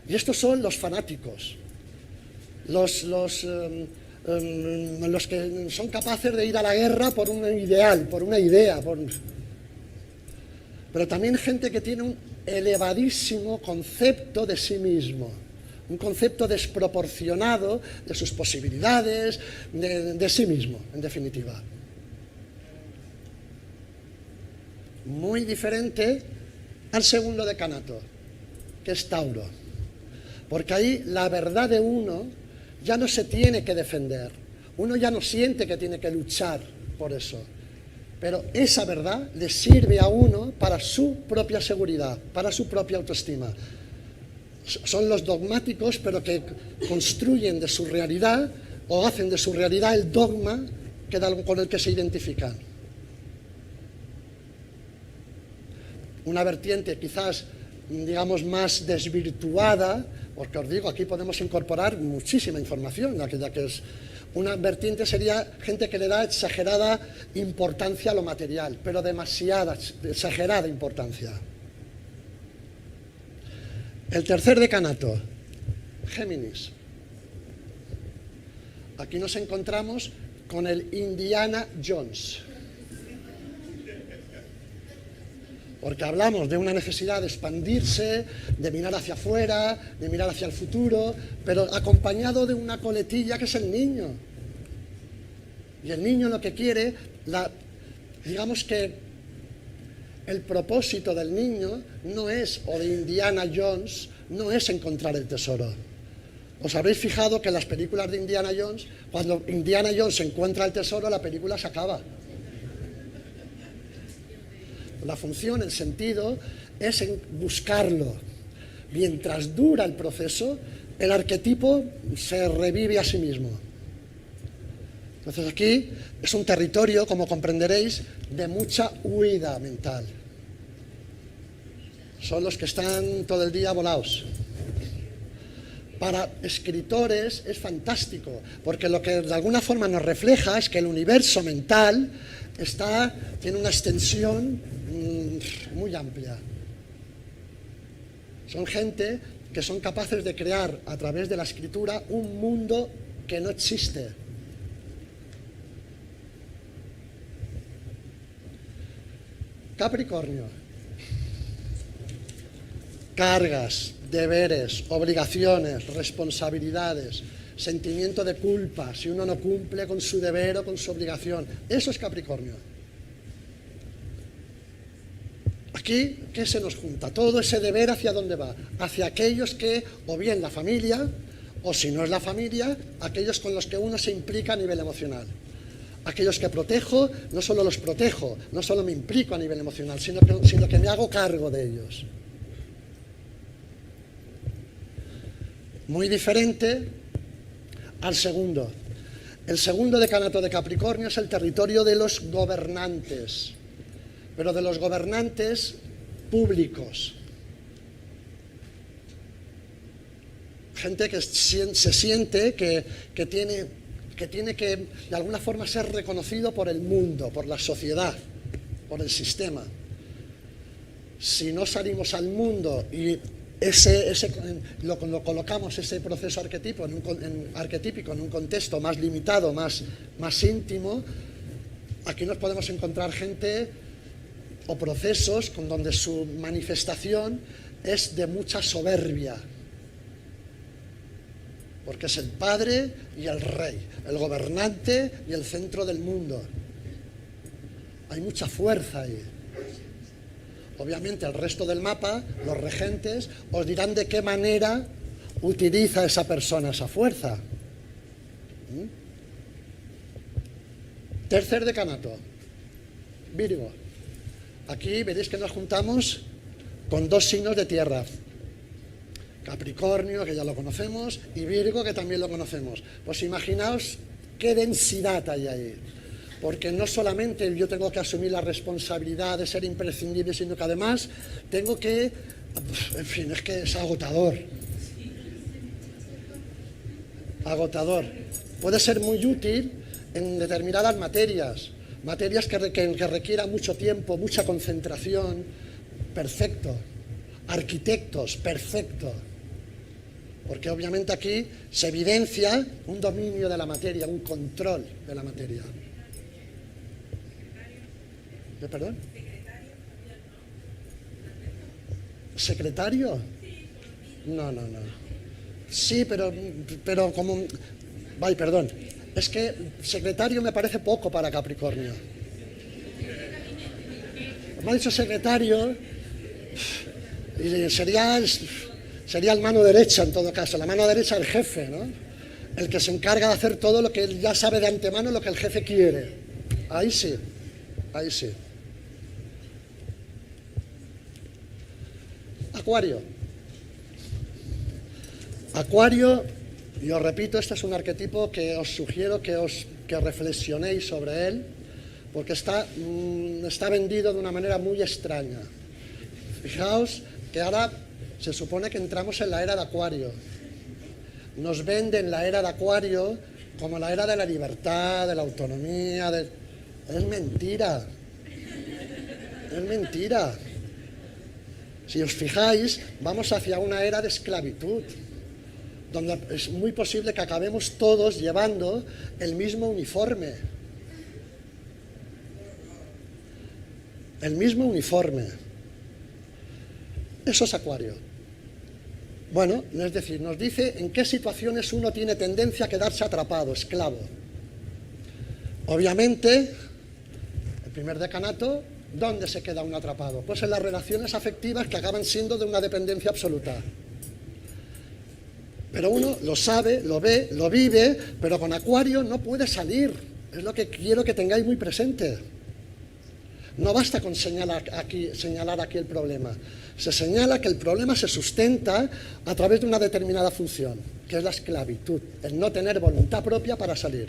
Y estos son los fanáticos, los que son capaces de ir a la guerra por un ideal, por una idea. Pero también gente que tiene un elevadísimo concepto de sí mismo, un concepto desproporcionado de sus posibilidades, de sí mismo, en definitiva. Muy diferente al segundo decanato, que es Tauro. Porque ahí la verdad de uno ya no se tiene que defender. Uno ya no siente que tiene que luchar por eso. Pero esa verdad le sirve a uno para su propia seguridad, para su propia autoestima. Son los dogmáticos, pero que construyen de su realidad o hacen de su realidad el dogma con el que se identifican. Una vertiente quizás, digamos, más desvirtuada, porque os digo, aquí podemos incorporar muchísima información, ya que es una vertiente, sería gente que le da exagerada importancia a lo material, pero demasiada, exagerada importancia. El tercer decanato, Géminis. Aquí nos encontramos con el Indiana Jones. Porque hablamos de una necesidad de expandirse, de mirar hacia afuera, de mirar hacia el futuro, pero acompañado de una coletilla que es el niño. Y el niño lo que quiere, digamos que el propósito del niño no es, o de Indiana Jones, no es encontrar el tesoro. ¿Os habréis fijado que en las películas de Indiana Jones, cuando Indiana Jones encuentra el tesoro, la película se acaba? La función, el sentido, es en buscarlo. Mientras dura el proceso, el arquetipo se revive a sí mismo. Entonces aquí es un territorio, como comprenderéis, de mucha huida mental. Son los que están todo el día volados. Para escritores es fantástico, porque lo que de alguna forma nos refleja es que el universo mental tiene una extensión muy amplia. Son gente que son capaces de crear a través de la escritura un mundo que no existe. Capricornio. Cargas, deberes, obligaciones, responsabilidades, sentimiento de culpa si uno no cumple con su deber o con su obligación. Eso es Capricornio. Aquí, ¿qué se nos junta? Todo ese deber, ¿hacia dónde va? Hacia aquellos que, o bien la familia, o si no es la familia, aquellos con los que uno se implica a nivel emocional. Aquellos que protejo, no solo los protejo, no solo me implico a nivel emocional, sino que me hago cargo de ellos. Muy diferente al segundo. El segundo decanato de Capricornio es el territorio de los gobernantes, pero de los gobernantes públicos. Gente que se siente que tiene que de alguna forma ser reconocido por el mundo, por la sociedad, por el sistema. Si no salimos al mundo y lo colocamos, ese proceso arquetípico en un contexto más limitado, más íntimo, aquí nos podemos encontrar gente o procesos donde su manifestación es de mucha soberbia, porque es el padre y el rey, el gobernante y el centro del mundo. Hay mucha fuerza ahí. Obviamente el resto del mapa, los regentes, os dirán de qué manera utiliza esa persona esa fuerza. Tercer decanato, Virgo. Aquí veréis que nos juntamos con dos signos de tierra. Capricornio, que ya lo conocemos, y Virgo, que también lo conocemos. Pues imaginaos qué densidad hay ahí. Porque no solamente yo tengo que asumir la responsabilidad de ser imprescindible, sino que además tengo que... En fin, es que es agotador. Agotador. Puede ser muy útil en determinadas materias que requieran mucho tiempo, mucha concentración. Perfecto. Arquitectos, perfecto. Porque obviamente aquí se evidencia un dominio de la materia, un control de la materia. ¿Perdón? ¿Secretario? No. Sí, pero como... Ay, perdón. Es que secretario me parece poco para Capricornio. Me ha dicho secretario y sería el mano derecha en todo caso. La mano derecha del jefe, ¿no? El que se encarga de hacer todo lo que él ya sabe de antemano, lo que el jefe quiere. Ahí sí. ahí sí. Acuario. Acuario, y os repito, este es un arquetipo que os sugiero que reflexionéis sobre él, porque está vendido de una manera muy extraña. Fijaos que ahora se supone que entramos en la era de Acuario. Nos venden la era de Acuario como la era de la libertad, de la autonomía. Es mentira. Es mentira. Si os fijáis, vamos hacia una era de esclavitud, donde es muy posible que acabemos todos llevando el mismo uniforme. El mismo uniforme. Eso es Acuario. Bueno, es decir, nos dice en qué situaciones uno tiene tendencia a quedarse atrapado, esclavo. Obviamente, el primer decanato, ¿dónde se queda uno atrapado? Pues en las relaciones afectivas que acaban siendo de una dependencia absoluta. Pero uno lo sabe, lo ve, lo vive, pero con Acuario no puede salir. Es lo que quiero que tengáis muy presente. No basta con señalar aquí el problema. Se señala que el problema se sustenta a través de una determinada función, que es la esclavitud, el no tener voluntad propia para salir.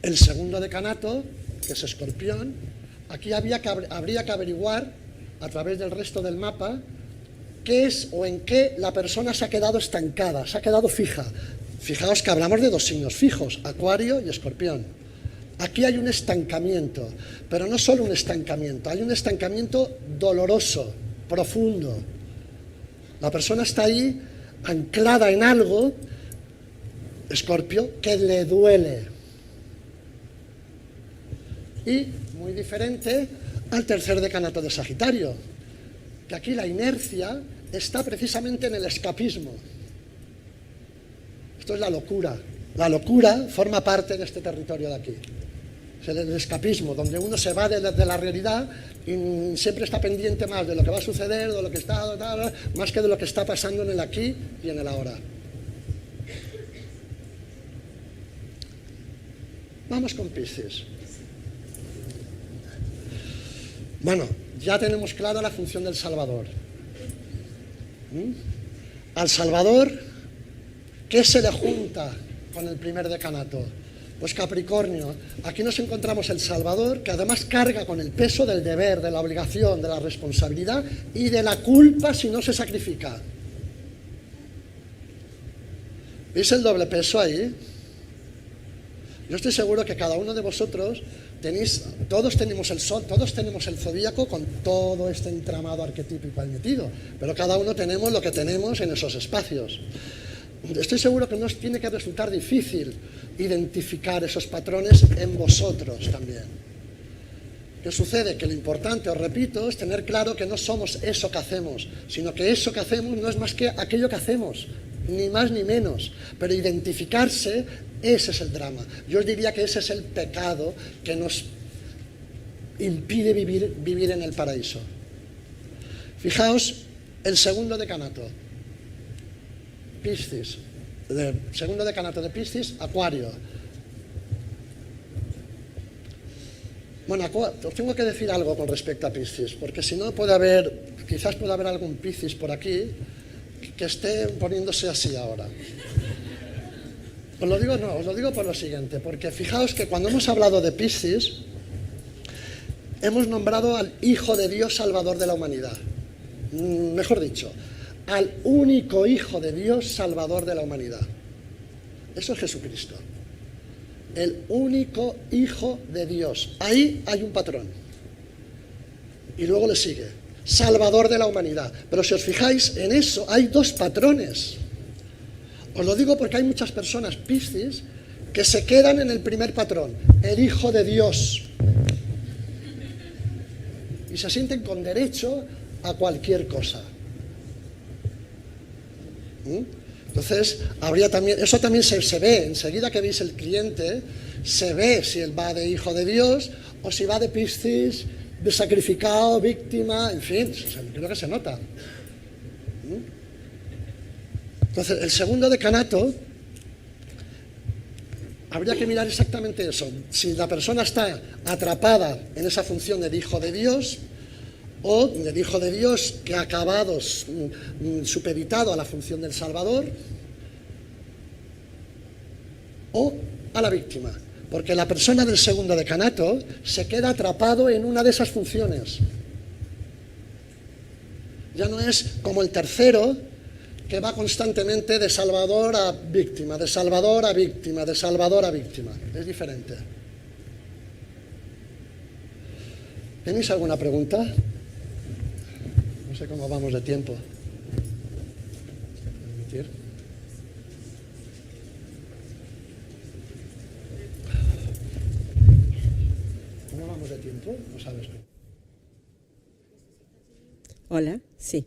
El segundo decanato, que es Escorpión, aquí habría que averiguar, a través del resto del mapa, qué es o en qué la persona se ha quedado estancada, se ha quedado fija. Fijaos que hablamos de dos signos fijos, Acuario y Escorpión. Aquí hay un estancamiento, pero no solo un estancamiento, hay un estancamiento doloroso, profundo. La persona está ahí anclada en algo, Escorpio, que le duele. Y muy diferente al tercer decanato de Sagitario, que aquí la inercia está precisamente en el escapismo. Esto es la locura. La locura forma parte de este territorio de aquí. Es el escapismo, donde uno se va de la realidad y siempre está pendiente más de lo que va a suceder, de lo que está, más que de lo que está pasando en el aquí y en el ahora. Vamos con Piscis. Bueno, ya tenemos clara la función del Salvador. Al Salvador, ¿qué se le junta con el primer decanato? Pues Capricornio. Aquí nos encontramos el Salvador, que además carga con el peso del deber, de la obligación, de la responsabilidad y de la culpa si no se sacrifica. ¿Veis el doble peso ahí? Yo estoy seguro que cada uno de vosotros todos tenemos el sol, todos tenemos el zodíaco con todo este entramado arquetípico ahí metido, pero cada uno tenemos lo que tenemos en esos espacios. Estoy seguro que no os tiene que resultar difícil identificar esos patrones en vosotros también. ¿Qué sucede? Que lo importante, os repito, es tener claro que no somos eso que hacemos, sino que eso que hacemos no es más que aquello que hacemos, ni más ni menos. Pero identificarse, ese es el drama. Yo os diría que ese es el pecado que nos impide vivir en el paraíso. Fijaos, el segundo decanato. Piscis, el segundo decanato de Piscis, Acuario. Bueno, os tengo que decir algo con respecto a Piscis, porque si no quizás puede haber algún Piscis por aquí que esté poniéndose así ahora. Os lo digo por lo siguiente, porque fijaos que cuando hemos hablado de Piscis, hemos nombrado al Hijo de Dios Salvador de la humanidad. Mejor dicho, al único Hijo de Dios Salvador de la humanidad. Eso es Jesucristo. El único Hijo de Dios. Ahí hay un patrón. Y luego le sigue, Salvador de la humanidad. Pero si os fijáis en eso, hay dos patrones. Os lo digo porque hay muchas personas Piscis que se quedan en el primer patrón, el Hijo de Dios. Y se sienten con derecho a cualquier cosa. Entonces, eso también se ve, enseguida que veis el cliente, se ve si él va de Hijo de Dios o si va de Piscis, de sacrificado, víctima, en fin, creo que se nota. Entonces, el segundo decanato, habría que mirar exactamente eso. Si la persona está atrapada en esa función del Hijo de Dios, o del Hijo de Dios que ha acabado supeditado a la función del Salvador, o a la víctima. Porque la persona del segundo decanato se queda atrapado en una de esas funciones. Ya no es como el tercero, que va constantemente de salvador a víctima, de salvador a víctima, de salvador a víctima. Es diferente. ¿Tenéis alguna pregunta? No sé cómo vamos de tiempo. ¿Permitir? ¿Cómo vamos de tiempo? ¿No sabes tú? Hola, sí.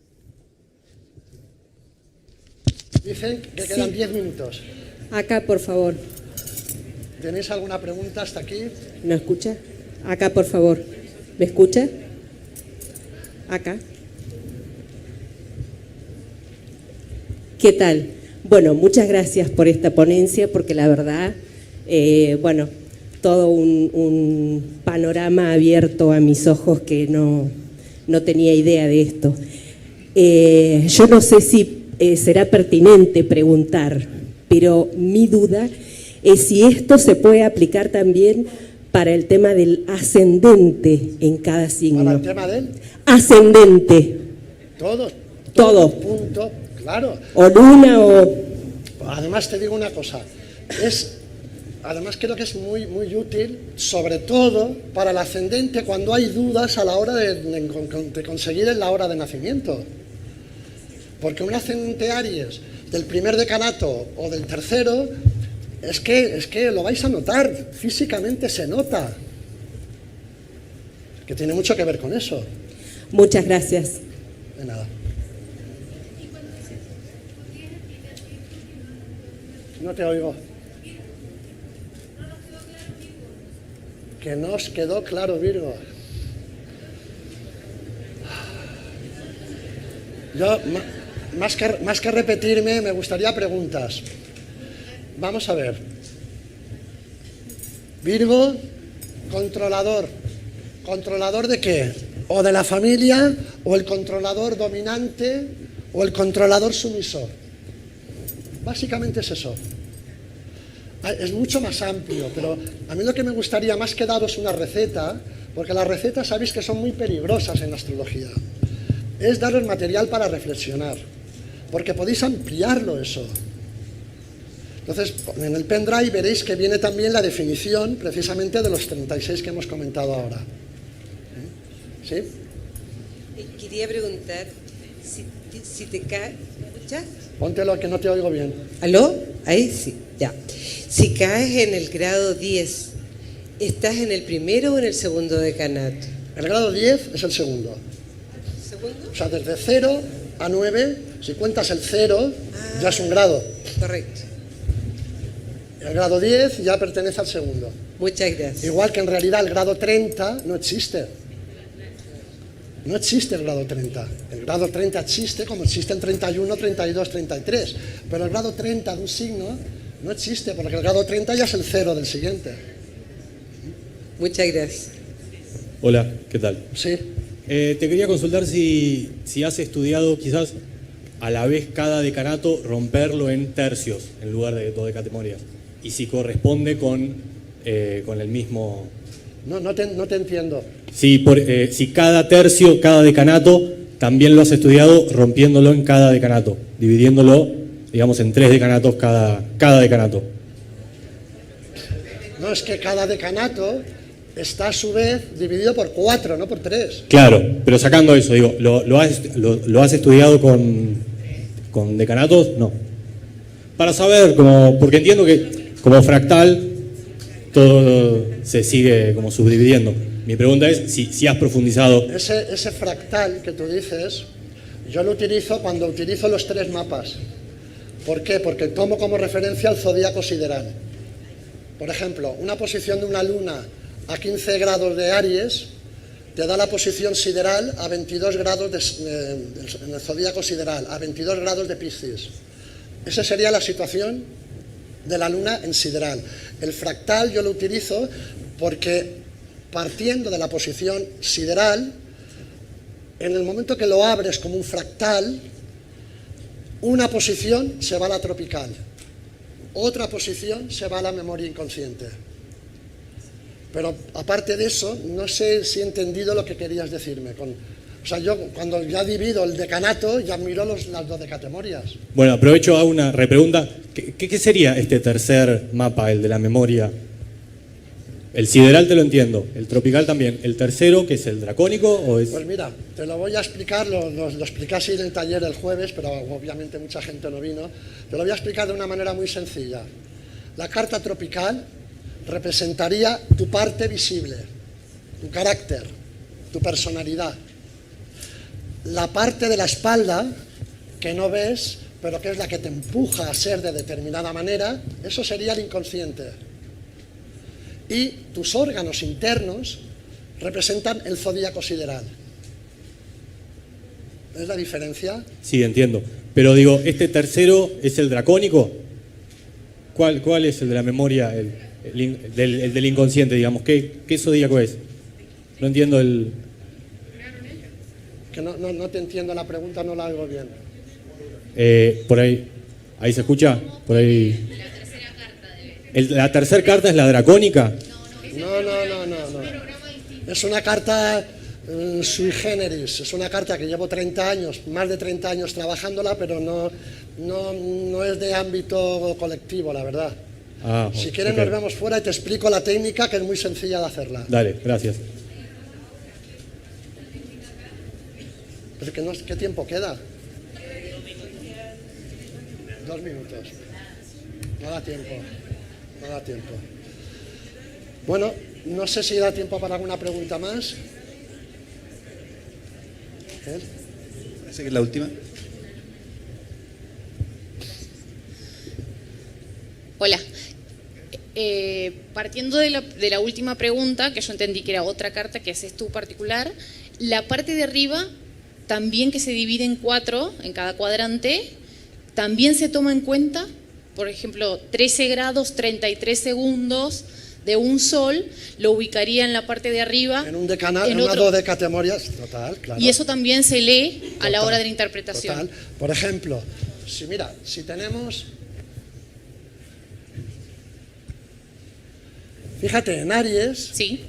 Dicen que quedan 10 minutos. Acá, por favor. ¿Tenéis alguna pregunta hasta aquí? ¿Me escucha? Acá, por favor. ¿Me escucha? Acá. ¿Qué tal? Bueno, muchas gracias por esta ponencia, porque la verdad, bueno, todo un panorama abierto a mis ojos que no tenía idea de esto. Yo no sé si será pertinente preguntar, pero mi duda es si esto se puede aplicar también para el tema del ascendente en cada signo. ¿Para el tema del? Ascendente. Todo. Punto, claro. O luna o... Además te digo una cosa, además creo que es muy, muy útil, sobre todo para el ascendente cuando hay dudas a la hora de conseguir la hora de nacimiento. Porque un ascendente Aries del primer decanato o del tercero, es que lo vais a notar, físicamente se nota, que tiene mucho que ver con eso. Muchas gracias. De nada. No te oigo. Que no os quedó claro, Virgo. Yo, más que repetirme, me gustaría preguntas. Vamos a ver. Virgo, controlador. ¿Controlador de qué? O de la familia, o el controlador dominante, o el controlador sumisor. Básicamente es eso. Es mucho más amplio, pero a mí lo que me gustaría más que daros una receta, porque las recetas sabéis que son muy peligrosas en la astrología, es daros material para reflexionar, porque podéis ampliarlo eso. Entonces, en el pendrive veréis que viene también la definición precisamente de los 36 que hemos comentado ahora. ¿Sí? Quería preguntar si te cae... ¿Me escuchas? Póntelo que no te oigo bien. ¿Aló? Ahí sí, ya. Si caes en el grado 10, ¿estás en el primero o en el segundo decanato? El grado 10 es el segundo. ¿Segundo? O sea, desde 0 a 9, si cuentas el 0, ya es un grado. Correcto. El grado 10 ya pertenece al segundo. Muchas gracias. Igual que en realidad el grado 30 no existe. No existe el grado 30. El grado 30 existe como existen 31, 32, 33. Pero el grado 30 de un signo no existe, porque el grado 30 ya es el 0 del siguiente. Muchas gracias. Hola, ¿qué tal? Sí. Te quería consultar si has estudiado quizás a la vez cada decanato romperlo en tercios en lugar de dodecatemorias, y si corresponde con el mismo... No te entiendo. Si cada tercio, cada decanato, también lo has estudiado rompiéndolo en cada decanato, dividiéndolo, digamos, en 3 decanatos cada decanato. No, es que cada decanato está a su vez dividido por 4, no por 3. Claro, pero sacando eso, digo, ¿lo has estudiado con decanatos? No. Para saber, porque entiendo que como fractal todo se sigue como subdividiendo. Mi pregunta es si has profundizado. Ese fractal que tú dices, yo lo utilizo cuando utilizo los 3 mapas. ¿Por qué? Porque tomo como referencia el zodíaco sideral. Por ejemplo, una posición de una luna a 15 grados de Aries te da la posición sideral a 22 grados en el zodíaco sideral, a 22 grados de Piscis. Esa sería la situación de la luna en sideral. El fractal yo lo utilizo porque partiendo de la posición sideral, en el momento que lo abres como un fractal, una posición se va a la tropical, otra posición se va a la memoria inconsciente. Pero aparte de eso, no sé si he entendido lo que querías decirme. O sea, yo cuando ya divido el decanato, ya miro las dos decatemorias. Bueno, aprovecho a una repregunta. ¿Qué sería este tercer mapa, el de la memoria? El sideral te lo entiendo, el tropical también. ¿El tercero, que es el dracónico? O es... Pues mira, te lo voy a explicar, lo expliqué así en el taller el jueves, pero obviamente mucha gente no vino. Te lo voy a explicar de una manera muy sencilla. La carta tropical representaría tu parte visible, tu carácter, tu personalidad. La parte de la espalda, que no ves, pero que es la que te empuja a ser de determinada manera, eso sería el inconsciente. Y tus órganos internos representan el zodíaco sideral. ¿Es la diferencia? Sí, entiendo. Pero digo, ¿este tercero es el dracónico? ¿Cuál es el de la memoria, el del inconsciente, digamos? ¿Qué zodíaco es? No entiendo el... Que no te entiendo la pregunta, no la hago bien. Por ahí se escucha, por ahí... ¿La tercera carta es la dracónica? No. Es una carta sui generis, es una carta que llevo 30 años, más de 30 años trabajándola, pero no es de ámbito colectivo, la verdad. Si quieres nos vemos fuera y te explico la técnica, que es muy sencilla de hacerla. Dale, gracias. Pero que no, ¿qué tiempo queda? 2 minutos. No da tiempo. Bueno, no sé si da tiempo para alguna pregunta más. Parece que es la última. Hola. Partiendo de la última pregunta, que yo entendí que era otra carta que haces tú particular, la parte de arriba, también que se divide en 4 en cada cuadrante, también se toma en cuenta, por ejemplo, 13 grados, 33 segundos de un sol, lo ubicaría en la parte de arriba. En un decanato, en una dodecatemorias, total, claro. Y eso también se lee a la hora de la interpretación. Total. Por ejemplo, si tenemos... Fíjate, en Aries, sí.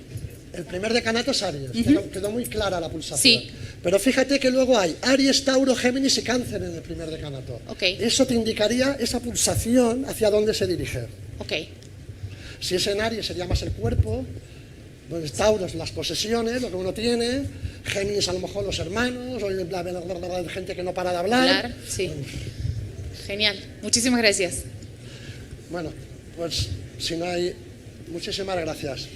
El primer decanato es Aries, quedó muy clara la pulsación. Sí. Pero fíjate que luego hay Aries, Tauro, Géminis y Cáncer en el primer decanato. Okay. Eso te indicaría esa pulsación hacia dónde se dirige. Okay. Si es en Aries sería más el cuerpo, pues Tauro es las posesiones, lo que uno tiene, Géminis a lo mejor los hermanos, o gente que no para de hablar. Sí. Genial. Muchísimas gracias. Bueno, pues si no hay... Muchísimas gracias.